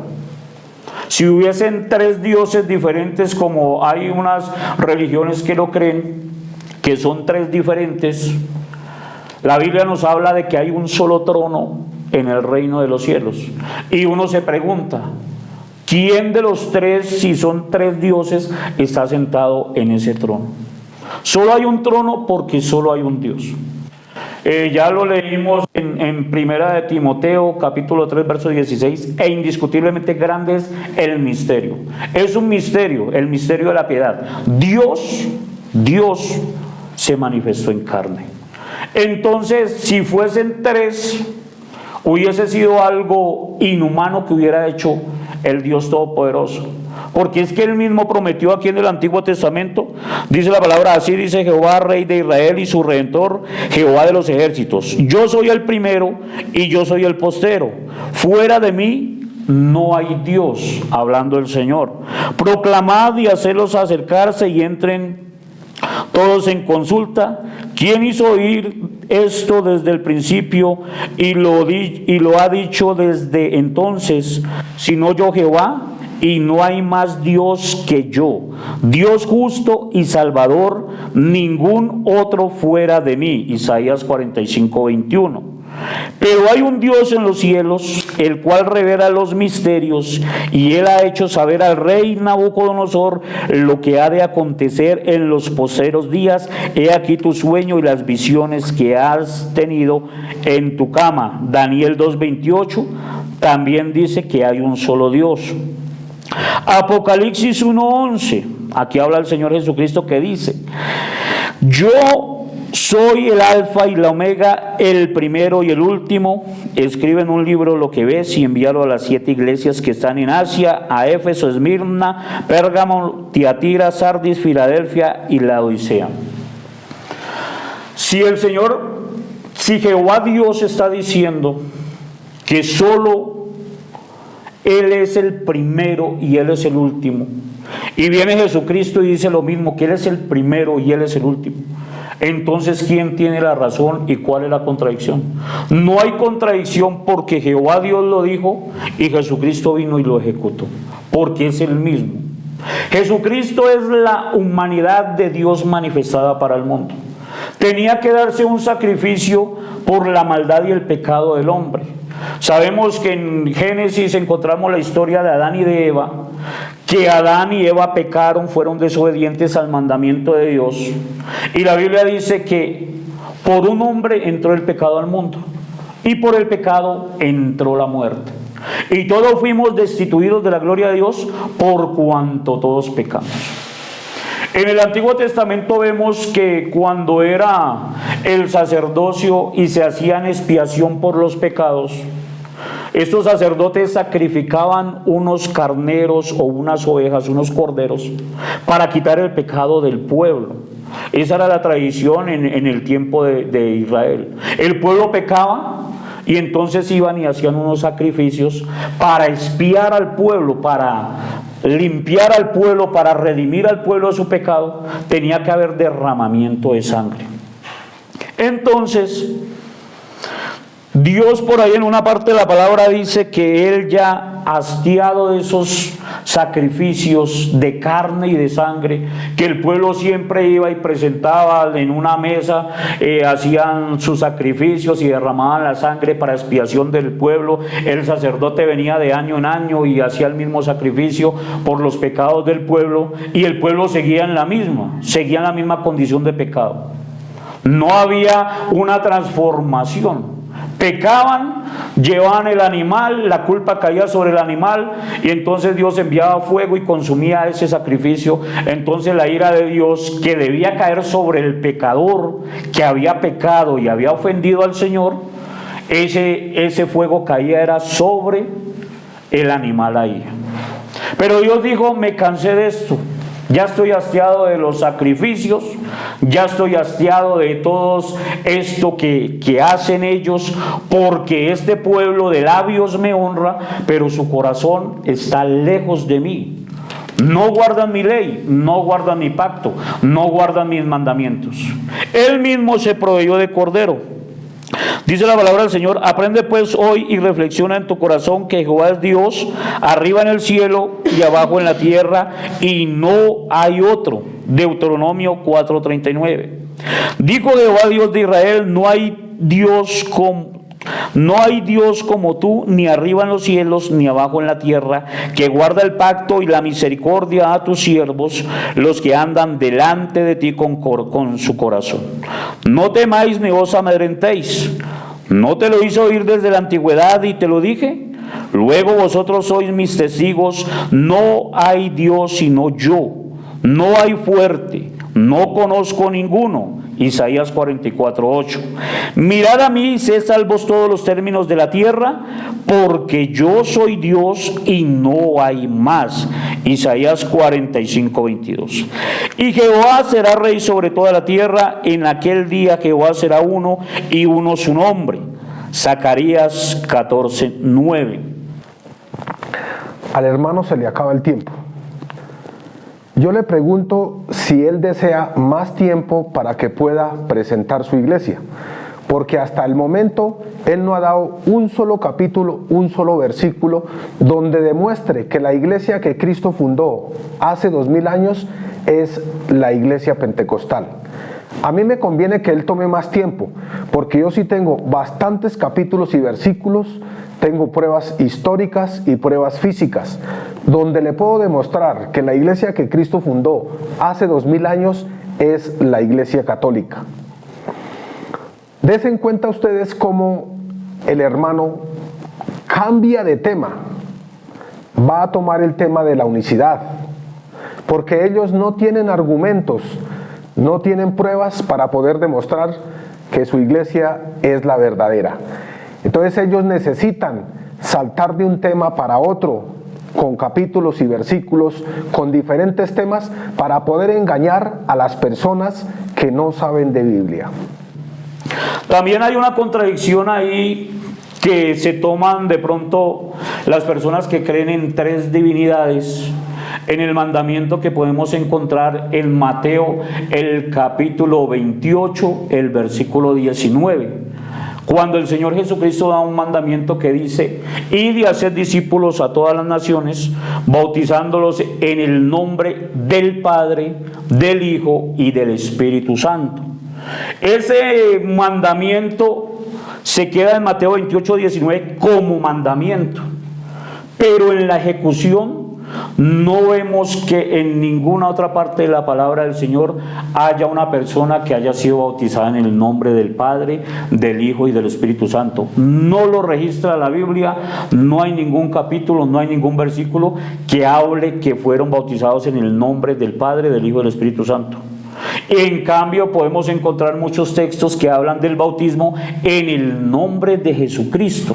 si hubiesen tres dioses diferentes, como hay unas religiones que lo creen, que son tres diferentes, la Biblia nos habla de que hay un solo trono en el reino de los cielos. Y uno se pregunta, ¿quién de los tres, si son tres dioses, está sentado en ese trono? Solo hay un trono porque solo hay un Dios. Ya lo leímos en Primera de Timoteo capítulo 3 verso 16, e indiscutiblemente grande es el misterio. Es un misterio, el misterio de la piedad. Dios se manifestó en carne. Entonces, si fuesen tres, hubiese sido algo inhumano que hubiera hecho el Dios Todopoderoso. Porque es que Él mismo prometió aquí en el Antiguo Testamento, dice la palabra, así dice Jehová, Rey de Israel y su Redentor, Jehová de los ejércitos: yo soy el primero y yo soy el postero, fuera de mí no hay Dios, hablando el Señor. Proclamad y hacedlos acercarse y entren todos en consulta. ¿Quién hizo oír esto desde el principio y lo ha dicho desde entonces, sino yo Jehová, y no hay más Dios que yo, Dios justo y salvador, ningún otro fuera de mí. Isaías 45:21. Pero hay un Dios en los cielos, el cual revela los misterios, y él ha hecho saber al rey Nabucodonosor lo que ha de acontecer en los postreros días. He aquí tu sueño y las visiones que has tenido en tu cama. Daniel 2:28 también dice que hay un solo Dios. Apocalipsis 1:11, aquí habla el Señor Jesucristo, que dice: yo soy el alfa y la omega, el primero y el último. Escribe en un libro lo que ves y envíalo a las 7 iglesias que están en Asia: a Éfeso, Esmirna, Pérgamo, Tiatira, Sardis, Filadelfia y Laodicea. Si Jehová Dios está diciendo que solo Él es el primero y Él es el último, y viene Jesucristo y dice lo mismo, que Él es el primero y Él es el último, entonces ¿quién tiene la razón y cuál es la contradicción? No hay contradicción, porque Jehová Dios lo dijo y Jesucristo vino y lo ejecutó, porque es el mismo. Jesucristo es la humanidad de Dios manifestada para el mundo. Tenía que darse un sacrificio por la maldad y el pecado del hombre. Sabemos que en Génesis encontramos la historia de Adán y de Eva, que Adán y Eva pecaron, fueron desobedientes al mandamiento de Dios, y la Biblia dice que por un hombre entró el pecado al mundo, y por el pecado entró la muerte, y todos fuimos destituidos de la gloria de Dios por cuanto todos pecamos. En el Antiguo Testamento vemos que cuando era el sacerdocio y se hacían expiación por los pecados, estos sacerdotes sacrificaban unos carneros o unas ovejas, unos corderos, para quitar el pecado del pueblo. Esa era la tradición en el tiempo de Israel. El pueblo pecaba y entonces iban y hacían unos sacrificios para expiar al pueblo, para limpiar al pueblo, para redimir al pueblo de su pecado. Tenía que haber derramamiento de sangre. Entonces, Dios por ahí en una parte de la palabra dice que Él ya hastiado de esos sacrificios de carne y de sangre, que el pueblo siempre iba y presentaba en una mesa, hacían sus sacrificios y derramaban la sangre para expiación del pueblo. El sacerdote venía de año en año y hacía el mismo sacrificio por los pecados del pueblo, y el pueblo seguía en la misma condición de pecado. No había una transformación. Pecaban, llevaban el animal, la culpa caía sobre el animal, y entonces Dios enviaba fuego y consumía ese sacrificio. Entonces la ira de Dios, que debía caer sobre el pecador que había pecado y había ofendido al Señor, ese fuego caía era sobre el animal ahí. Pero Dios dijo: me cansé de esto. Ya estoy hastiado de los sacrificios, ya estoy hastiado de todo esto que hacen ellos, porque este pueblo de labios me honra, pero su corazón está lejos de mí. No guardan mi ley, no guardan mi pacto, no guardan mis mandamientos. Él mismo se proveyó de cordero. Dice la palabra del Señor: aprende pues hoy y reflexiona en tu corazón que Jehová es Dios, arriba en el cielo y abajo en la tierra, y no hay otro. Deuteronomio 4:39. Dijo Jehová Dios de Israel: no hay Dios como tú, ni arriba en los cielos, ni abajo en la tierra, que guarda el pacto y la misericordia a tus siervos, los que andan delante de ti con su corazón. No temáis ni os amedrentéis. ¿No te lo hizo oír desde la antigüedad y te lo dije? Luego vosotros sois mis testigos. No hay Dios sino yo. No hay fuerte. No conozco ninguno. Isaías 44:8. Mirad a mí y sed salvos todos los términos de la tierra, porque yo soy Dios y no hay más. Isaías 45:22. Y Jehová será rey sobre toda la tierra. En aquel día Jehová será uno y uno su nombre. Zacarías 14:9. Al hermano se le acaba el tiempo. Yo le pregunto si él desea más tiempo para que pueda presentar su iglesia. porque hasta el momento Él no ha dado un solo capítulo, un solo versículo donde demuestre que la iglesia que Cristo fundó hace 2000 años es la iglesia pentecostal. A mí me conviene que Él tome más tiempo, porque yo sí tengo bastantes capítulos y versículos, tengo pruebas históricas y pruebas físicas, donde le puedo demostrar que la iglesia que Cristo fundó hace 2000 años es la iglesia católica. Desen cuenta ustedes cómo el hermano cambia de tema, va a tomar el tema de la unicidad, porque ellos no tienen argumentos, no tienen pruebas para poder demostrar que su iglesia es la verdadera. Entonces ellos necesitan saltar de un tema para otro, con capítulos y versículos, con diferentes temas, para poder engañar a las personas que no saben de Biblia. También hay una contradicción ahí que se toman de pronto las personas que creen en tres divinidades en el mandamiento que podemos encontrar en Mateo, el capítulo 28, el versículo 19. Cuando el Señor Jesucristo da un mandamiento que dice: id y haced discípulos a todas las naciones, bautizándolos en el nombre del Padre, del Hijo y del Espíritu Santo. Ese mandamiento se queda en Mateo 28, 19 como mandamiento, pero en la ejecución no vemos que en ninguna otra parte de la palabra del Señor haya una persona que haya sido bautizada en el nombre del Padre, del Hijo y del Espíritu Santo. No lo registra la Biblia, no hay ningún capítulo, no hay ningún versículo que hable que fueron bautizados en el nombre del Padre, del Hijo y del Espíritu Santo. En cambio, podemos encontrar muchos textos que hablan del bautismo en el nombre de Jesucristo.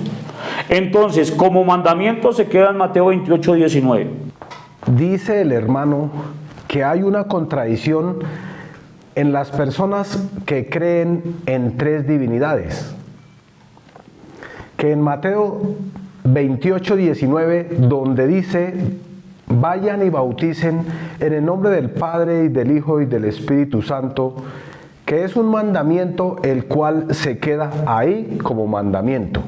Entonces, como mandamiento se queda en Mateo 28, 19. Dice el hermano que hay una contradicción en las personas que creen en tres divinidades. Que en Mateo 28, 19, donde dice: vayan y bauticen en el nombre del Padre y del Hijo y del Espíritu Santo, que es un mandamiento el cual se queda ahí como mandamiento,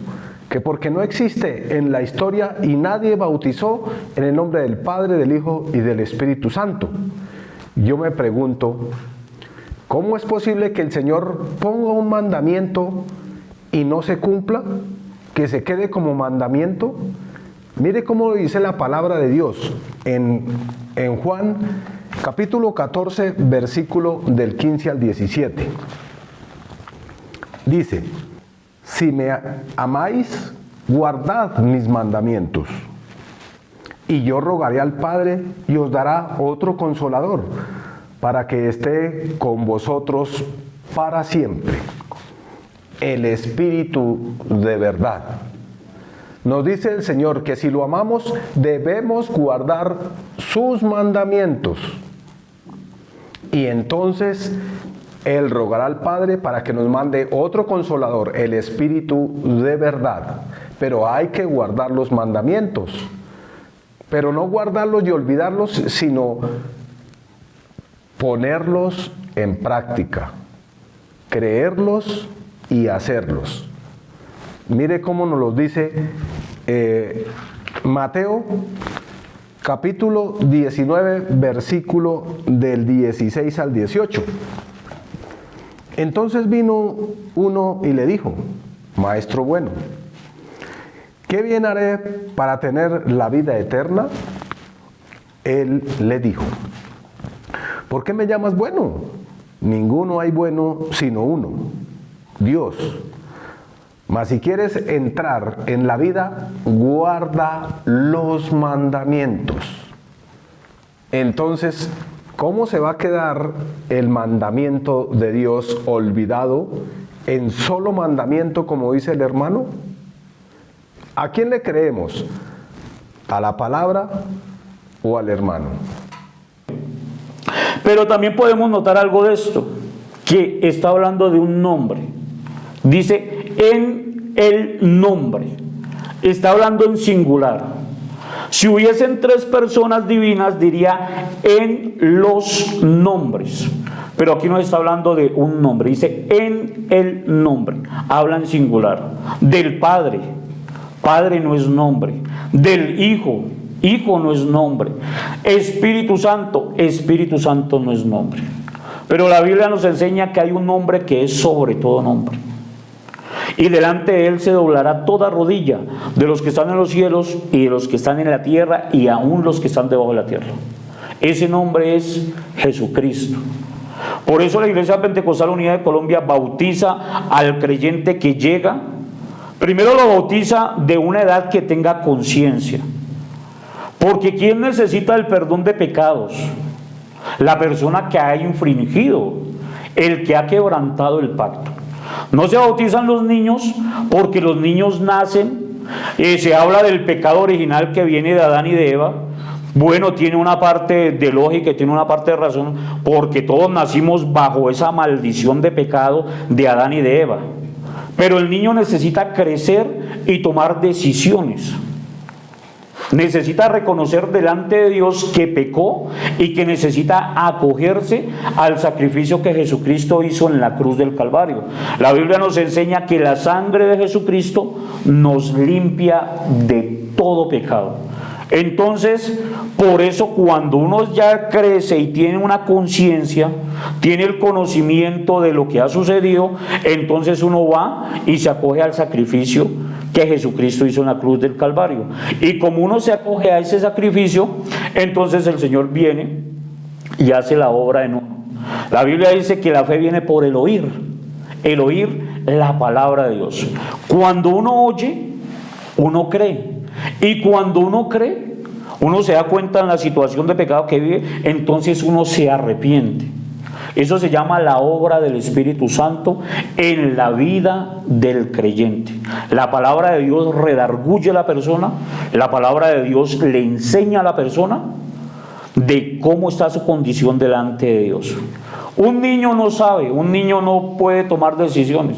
que porque no existe en la historia y nadie bautizó en el nombre del Padre, del Hijo y del Espíritu Santo. Yo me pregunto, ¿cómo es posible que el Señor ponga un mandamiento y no se cumpla? ¿Que se quede como mandamiento? Mire cómo dice la palabra de Dios en Juan capítulo 14, versículo del 15 al 17. Dice: si me amáis, guardad mis mandamientos, y yo rogaré al Padre y os dará otro consolador, para que esté con vosotros para siempre, el Espíritu de verdad. Nos dice el Señor que si lo amamos debemos guardar sus mandamientos, y entonces Él rogará al Padre para que nos mande otro consolador, el Espíritu de verdad. Pero hay que guardar los mandamientos, pero no guardarlos y olvidarlos, sino ponerlos en práctica, creerlos y hacerlos. Mire cómo nos lo dice Mateo capítulo 19, versículo del 16 al 18. Entonces vino uno y le dijo: Maestro bueno, ¿qué bien haré para tener la vida eterna? Él le dijo: ¿por qué me llamas bueno? Ninguno hay bueno sino uno, Dios. Mas si quieres entrar en la vida, guarda los mandamientos. Entonces, ¿cómo se va a quedar el mandamiento de Dios olvidado en solo mandamiento, como dice el hermano? ¿A quién le creemos? ¿A la palabra o al hermano? Pero también podemos notar algo de esto, que está hablando de un nombre. Dice en el nombre. Está hablando en singular. Si hubiesen tres personas divinas, diría en los nombres. Pero aquí nos está hablando de un nombre. Dice en el nombre. Habla en singular. Del Padre. Padre no es nombre. Del Hijo. Hijo no es nombre. Espíritu Santo. Espíritu Santo no es nombre. Pero la Biblia nos enseña que hay un nombre que es sobre todo nombre. Y delante de él se doblará toda rodilla de los que están en los cielos y de los que están en la tierra y aún los que están debajo de la tierra. Ese nombre es Jesucristo. Por eso la Iglesia Pentecostal Unida de Colombia bautiza al creyente que llega. Primero lo bautiza de una edad que tenga conciencia. Porque ¿quién necesita el perdón de pecados? La persona que ha infringido, el que ha quebrantado el pacto. No se bautizan los niños porque los niños nacen, se habla del pecado original que viene de Adán y de Eva. Bueno, tiene una parte de lógica y tiene una parte de razón, porque todos nacimos bajo esa maldición de pecado de Adán y de Eva. Pero el niño necesita crecer y tomar decisiones. Necesita reconocer delante de Dios que pecó y que necesita acogerse al sacrificio que Jesucristo hizo en la cruz del Calvario. La Biblia nos enseña que la sangre de Jesucristo nos limpia de todo pecado. Entonces, por eso cuando uno ya crece y tiene una conciencia, tiene el conocimiento de lo que ha sucedido, entonces uno va y se acoge al sacrificio que Jesucristo hizo en la cruz del Calvario. Y como uno se acoge a ese sacrificio, entonces el Señor viene y hace la obra en uno. La Biblia dice que la fe viene por el oír la palabra de Dios. Cuando uno oye, uno cree. Y cuando uno cree, uno se da cuenta en la situación de pecado que vive, entonces uno se arrepiente. Eso se llama la obra del Espíritu Santo en la vida del creyente. La palabra de Dios redarguye a la persona, la palabra de Dios le enseña a la persona de cómo está su condición delante de Dios. Un niño no sabe, un niño no puede tomar decisiones.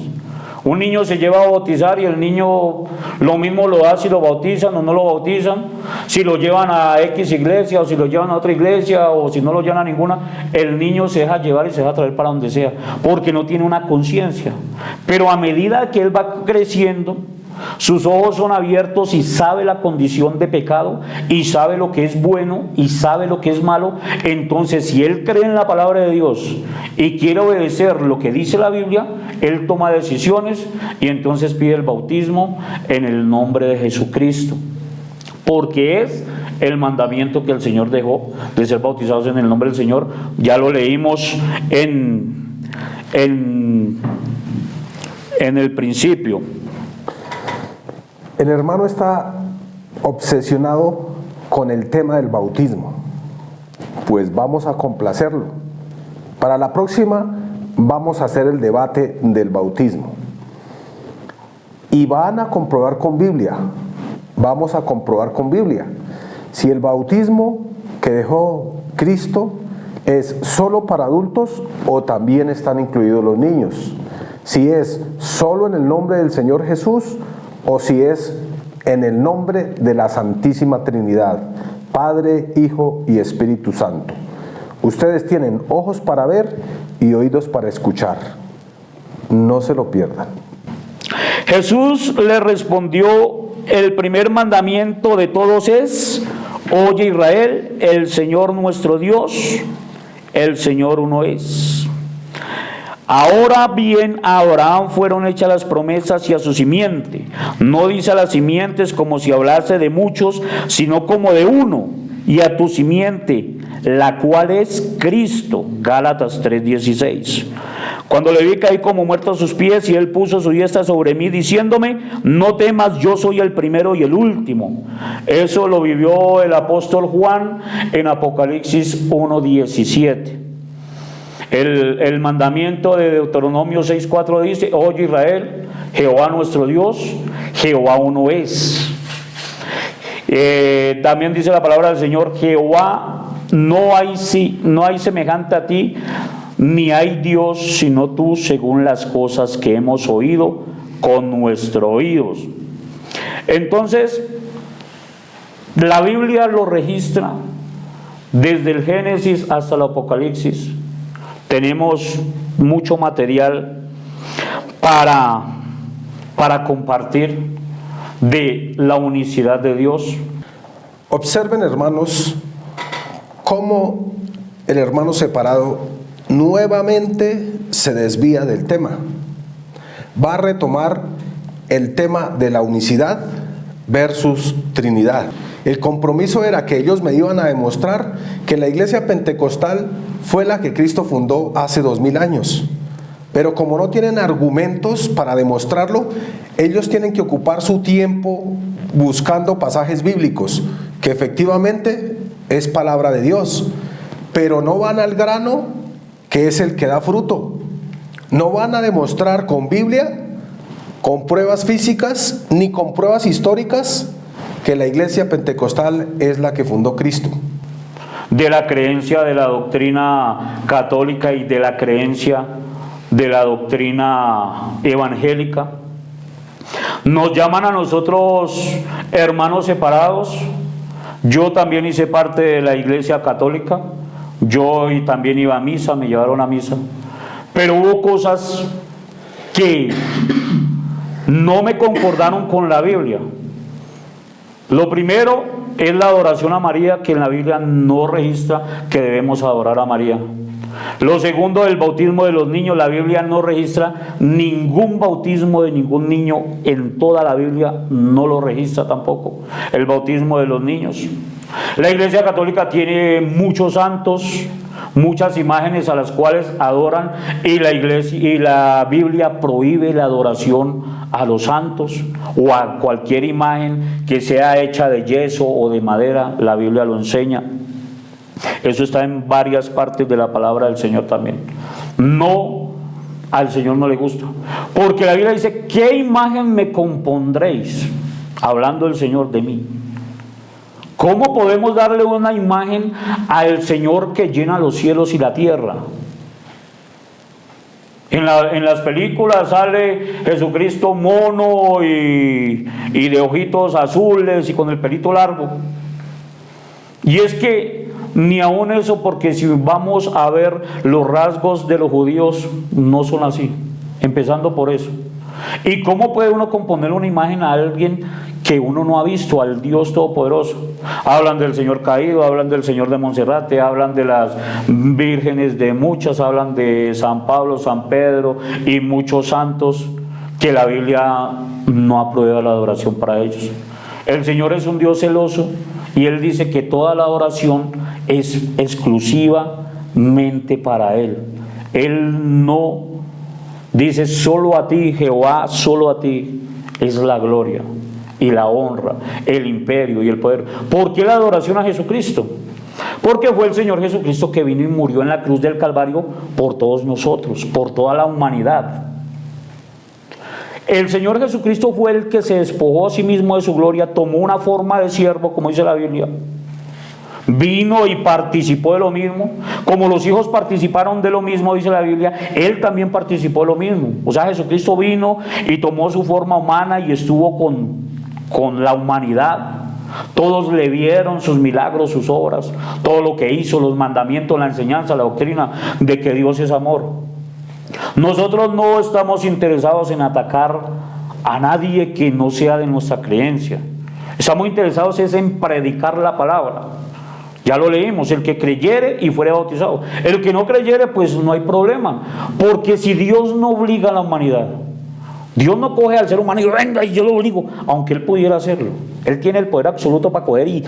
Un niño se lleva a bautizar y el niño lo mismo lo da si lo bautizan o no lo bautizan, si lo llevan a X iglesia o si lo llevan a otra iglesia o si no lo llevan a ninguna, el niño se deja llevar y se deja traer para donde sea, porque no tiene una conciencia. Pero a medida que él va creciendo, sus ojos son abiertos y sabe la condición de pecado y sabe lo que es bueno y sabe lo que es malo. Entonces, si él cree en la palabra de Dios y quiere obedecer lo que dice la Biblia, él toma decisiones y entonces pide el bautismo en el nombre de Jesucristo, porque es el mandamiento que el Señor dejó de ser bautizados en el nombre del Señor. Ya lo leímos en el principio. El hermano está obsesionado con el tema del bautismo. Pues vamos a complacerlo. Para la próxima vamos a hacer el debate del bautismo. Y van a comprobar con Biblia. Vamos a comprobar con Biblia si el bautismo que dejó Cristo es solo para adultos o también están incluidos los niños. Si es solo en el nombre del Señor Jesús o si es en el nombre de la Santísima Trinidad, Padre, Hijo y Espíritu Santo. Ustedes tienen ojos para ver y oídos para escuchar. No se lo pierdan. Jesús le respondió: el primer mandamiento de todos es: oye Israel, el Señor nuestro Dios, el Señor uno es. Ahora bien, a Abraham fueron hechas las promesas y a su simiente. No dice a las simientes como si hablase de muchos, sino como de uno, y a tu simiente, la cual es Cristo. Gálatas 3:16. Cuando le vi, caí como muerto a sus pies, y él puso su diestra sobre mí, diciéndome: no temas, yo soy el primero y el último. Eso lo vivió el apóstol Juan en Apocalipsis 1:17. El mandamiento de Deuteronomio 6:4 dice: oye Israel, Jehová nuestro Dios, Jehová uno es. También dice la palabra del Señor: Jehová, no hay semejante a ti, ni hay Dios sino tú, según las cosas que hemos oído con nuestros oídos. Entonces, la Biblia lo registra desde el Génesis hasta el Apocalipsis. tenemos mucho material para compartir de la unicidad de Dios. Observen, hermanos, cómo el hermano separado nuevamente se desvía del tema. Va a retomar el tema de la unicidad versus Trinidad. El compromiso era que ellos me iban a demostrar que la iglesia pentecostal fue la que Cristo fundó hace 2000 años. Pero como no tienen argumentos para demostrarlo, ellos tienen que ocupar su tiempo buscando pasajes bíblicos, que efectivamente es palabra de Dios, pero no van al grano, que es el que da fruto. No van a demostrar con Biblia, con pruebas físicas, ni con pruebas históricas, que la iglesia pentecostal es la que fundó Cristo. De la creencia de la doctrina católica y de la creencia de la doctrina evangélica. Nos llaman a nosotros hermanos separados. Yo también hice parte de la iglesia católica. Yo también iba a misa, me llevaron a misa. Pero hubo cosas que no me concordaron con la Biblia. Lo primero es la adoración a María, que en la Biblia no registra que debemos adorar a María. Lo segundo, el bautismo de los niños. La Biblia no registra ningún bautismo de ningún niño, en toda la Biblia no lo registra tampoco, el bautismo de los niños. La Iglesia Católica tiene muchos santos, muchas imágenes a las cuales adoran, y la iglesia y la Biblia prohíbe la adoración a los santos o a cualquier imagen que sea hecha de yeso o de madera. La Biblia lo enseña. Eso está en varias partes de la palabra del Señor también. No, al Señor no le gusta, porque la Biblia dice: ¿qué imagen me compondréis? Hablando el Señor de mí. ¿Cómo podemos darle una imagen al Señor que llena los cielos y la tierra? En las películas sale Jesucristo mono y de ojitos azules y con el pelito largo. Y es que ni aún eso, porque si vamos a ver los rasgos de los judíos, no son así, empezando por eso. ¿Y cómo puede uno componer una imagen a alguien que uno no ha visto, al Dios Todopoderoso? Hablan del Señor caído, hablan del Señor de Monserrate, hablan de las vírgenes de muchas, hablan de San Pablo, San Pedro y muchos santos que la Biblia no aprueba la adoración para ellos. El Señor es un Dios celoso y Él dice que toda la adoración es exclusivamente para Él. Él no dice: solo a ti, Jehová, solo a ti es la gloria y la honra, el imperio y el poder. ¿Por qué la adoración a Jesucristo? Porque fue el Señor Jesucristo que vino y murió en la cruz del Calvario por todos nosotros, por toda la humanidad. El Señor Jesucristo fue el que se despojó a sí mismo de su gloria, tomó una forma de siervo, como dice la Biblia. Vino y participó de lo mismo, como los hijos participaron de lo mismo, dice la Biblia, Él también participó de lo mismo. O sea, Jesucristo vino y tomó su forma humana y estuvo con la humanidad. Todos le vieron sus milagros, sus obras, todo lo que hizo, los mandamientos, la enseñanza, la doctrina de que Dios es amor. Nosotros no estamos interesados en atacar a nadie que no sea de nuestra creencia. Estamos interesados en predicar la palabra. Ya lo leímos: el que creyere y fuere bautizado. El que no creyere, pues no hay problema, porque si Dios no obliga a la humanidad, Dios no coge al ser humano y venga y yo lo obligo, aunque Él pudiera hacerlo. Él tiene el poder absoluto para coger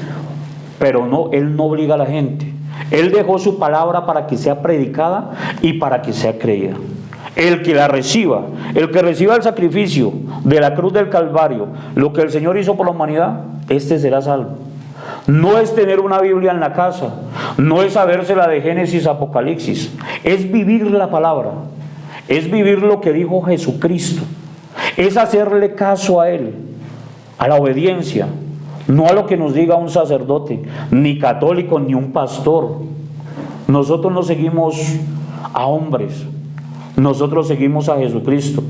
pero no, Él no obliga a la gente. Él dejó su palabra para que sea predicada y para que sea creída. El que la reciba, el que reciba el sacrificio de la cruz del Calvario, lo que el Señor hizo por la humanidad, este será salvo. No es tener una Biblia en la casa, no es sabérsela de Génesis a Apocalipsis, es vivir la palabra, es vivir lo que dijo Jesucristo, es hacerle caso a Él, a la obediencia, no a lo que nos diga un sacerdote, ni católico, ni un pastor. Nosotros no seguimos a hombres, nosotros seguimos a Jesucristo.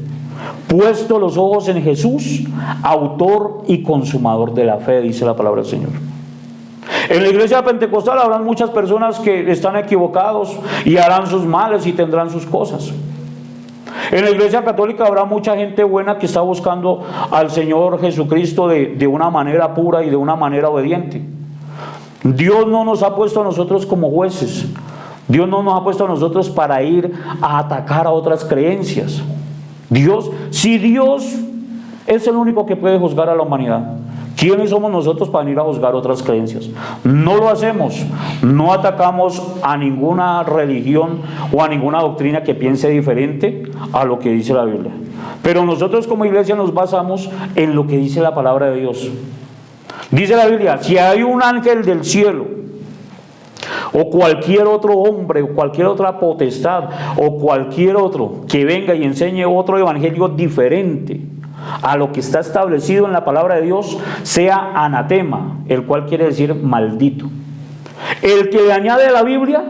Puesto los ojos en Jesús, autor y consumador de la fe, dice la palabra del Señor. En la iglesia pentecostal habrán muchas personas que están equivocados y harán sus males y tendrán sus cosas. En la iglesia católica habrá mucha gente buena que está buscando al Señor Jesucristo de una manera pura y de una manera obediente. Dios no nos ha puesto a nosotros como jueces. Dios no nos ha puesto a nosotros para ir a atacar a otras creencias. Si Dios es el único que puede juzgar a la humanidad, ¿quiénes somos nosotros para venir a juzgar otras creencias? No lo hacemos, no atacamos a ninguna religión o a ninguna doctrina que piense diferente a lo que dice la Biblia. Pero nosotros como iglesia nos basamos en lo que dice la palabra de Dios. Dice la Biblia, si hay un ángel del cielo, o cualquier otro hombre, o cualquier otra potestad, o cualquier otro que venga y enseñe otro evangelio diferente a lo que está establecido en la palabra de Dios, sea anatema, el cual quiere decir maldito. El que le añade a la Biblia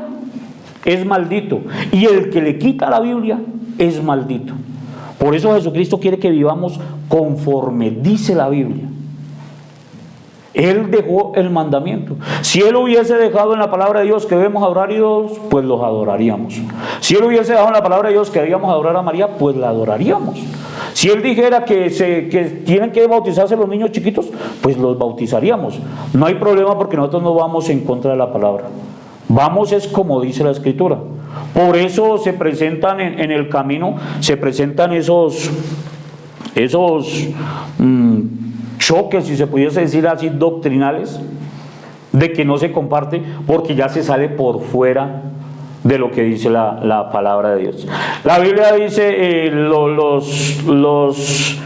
es maldito, y el que le quita la Biblia es maldito. Por eso Jesucristo quiere que vivamos conforme dice la Biblia. Él dejó el mandamiento. Si Él hubiese dejado en la palabra de Dios que debemos adorar a Dios, pues los adoraríamos. Si Él hubiese dejado en la palabra de Dios que debíamos adorar a María, pues la adoraríamos. Si Él dijera que tienen que bautizarse los niños chiquitos, pues los bautizaríamos. No hay problema porque nosotros no vamos en contra de la palabra. Vamos es como dice la Escritura. Por eso se presentan en el camino, se presentan esos choques, si se pudiese decir así, doctrinales, de que no se comparte porque ya se sale por fuera de lo que dice la palabra de Dios. La Biblia dice, los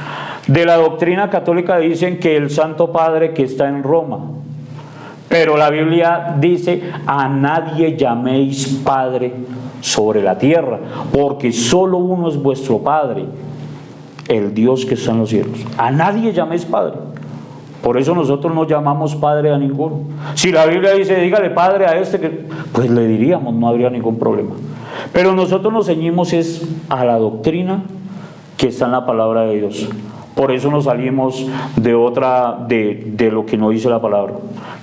de la doctrina católica dicen que el Santo Padre que está en Roma, pero la Biblia dice, a nadie llaméis Padre sobre la tierra, porque solo uno es vuestro Padre, el Dios que está en los cielos. A nadie llaméis Padre. Por eso nosotros no llamamos Padre a ninguno. Si la Biblia dice, dígale Padre a este, pues le diríamos, no habría ningún problema. Pero nosotros nos ceñimos es a la doctrina que está en la palabra de Dios. Por eso nos salimos de lo que no dice la palabra.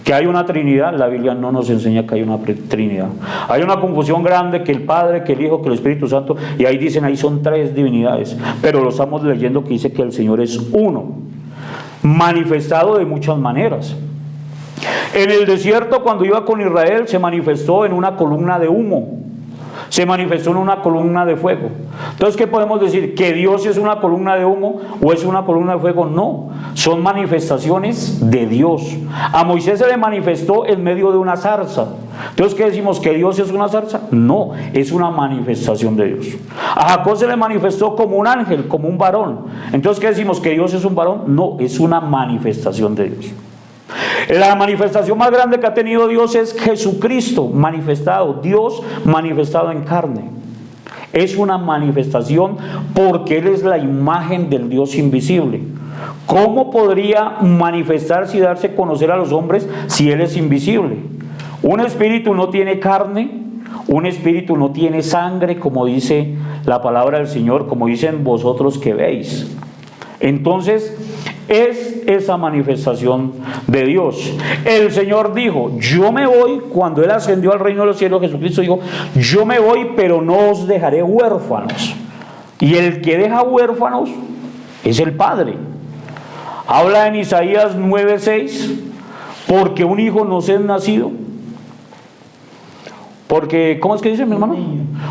Que hay una Trinidad, la Biblia no nos enseña que hay una Trinidad. Hay una confusión grande que el Padre, que el Hijo, que el Espíritu Santo, y ahí dicen, ahí son tres divinidades. Pero lo estamos leyendo que dice que el Señor es uno, manifestado de muchas maneras. En el desierto, cuando iba con Israel, se manifestó en una columna de humo. Se manifestó en una columna de fuego. Entonces, ¿qué podemos decir? ¿Que Dios es una columna de humo o es una columna de fuego? No, son manifestaciones de Dios. A Moisés se le manifestó en medio de una zarza. Entonces, ¿qué decimos? ¿Que Dios es una zarza? No, es una manifestación de Dios. A Jacob se le manifestó como un ángel, como un varón. Entonces, ¿qué decimos? ¿Que Dios es un varón? No, es una manifestación de Dios. La manifestación más grande que ha tenido Dios es Jesucristo manifestado, Dios manifestado en carne. Es una manifestación porque Él es la imagen del Dios invisible. ¿Cómo podría manifestarse y darse a conocer a los hombres si Él es invisible? Un espíritu no tiene carne, un espíritu no tiene sangre, como dice la palabra del Señor, como dicen vosotros que veis. Entonces, es esa manifestación de Dios. El Señor dijo, yo me voy, cuando Él ascendió al reino de los cielos, Jesucristo dijo, yo me voy, pero no os dejaré huérfanos. Y el que deja huérfanos es el Padre. Habla en Isaías 9:6, porque un hijo nos es nacido. Porque, ¿cómo es que dice mi hermano?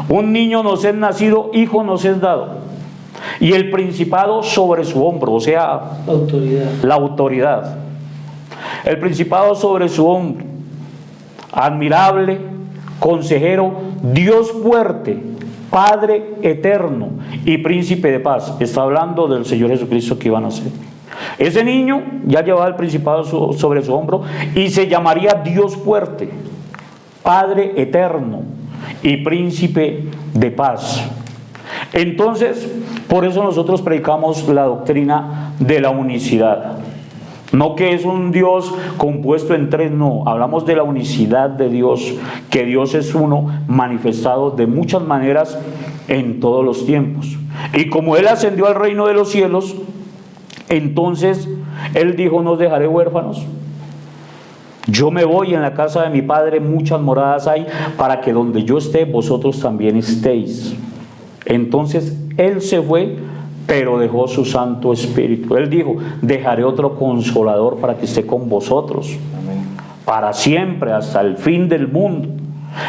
Un niño nos es nacido, hijo nos es dado. Y el principado sobre su hombro, o sea, la autoridad. El principado sobre su hombro. Admirable, consejero, Dios fuerte, Padre eterno y príncipe de paz. Está hablando del Señor Jesucristo que iban a nacer. Ese niño ya llevaba el principado sobre su hombro y se llamaría Dios fuerte, Padre eterno y príncipe de paz. Entonces, por eso nosotros predicamos la doctrina de la unicidad. No que es un Dios compuesto en tres, no. Hablamos de la unicidad de Dios, que Dios es uno, manifestado de muchas maneras en todos los tiempos. Y como Él ascendió al reino de los cielos, entonces Él dijo, no os dejaré huérfanos. Yo me voy, en la casa de mi Padre muchas moradas hay, para que donde yo esté, vosotros también estéis. Entonces Él se fue, pero dejó su Santo Espíritu. Él dijo, dejaré otro Consolador para que esté con vosotros, para siempre, hasta el fin del mundo.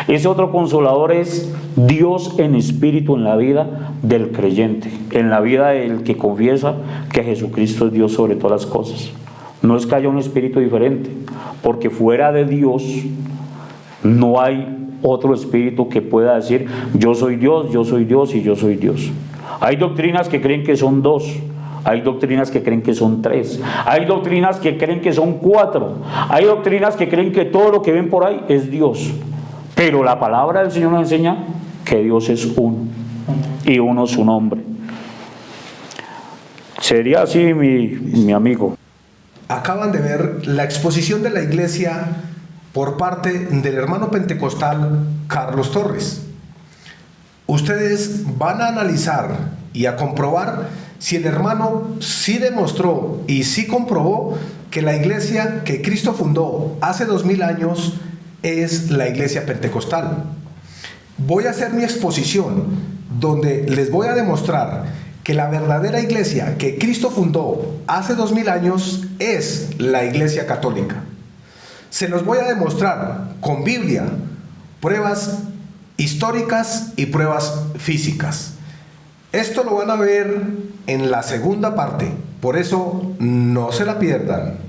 Ese otro Consolador es Dios en espíritu en la vida del creyente, en la vida del que confiesa que Jesucristo es Dios sobre todas las cosas. No es que haya un espíritu diferente, porque fuera de Dios no hay otro espíritu que pueda decir yo soy Dios y yo soy Dios. Hay doctrinas que creen que son dos, hay doctrinas que creen que son tres, hay doctrinas que creen que son cuatro, hay doctrinas que creen que todo lo que ven por ahí es Dios. Pero la palabra del Señor nos enseña que Dios es uno y uno su nombre. Sería así mi amigo. Acaban de ver la exposición de la iglesia por parte del hermano pentecostal Carlos Torres. Ustedes van a analizar y a comprobar si el hermano sí demostró y sí comprobó que la iglesia que Cristo fundó hace 2000 años es la iglesia pentecostal. Voy a hacer mi exposición donde les voy a demostrar que la verdadera iglesia que Cristo fundó hace 2000 años es la iglesia católica. Se los voy a demostrar con Biblia, pruebas históricas y pruebas físicas. Esto lo van a ver en la segunda parte, por eso no se la pierdan.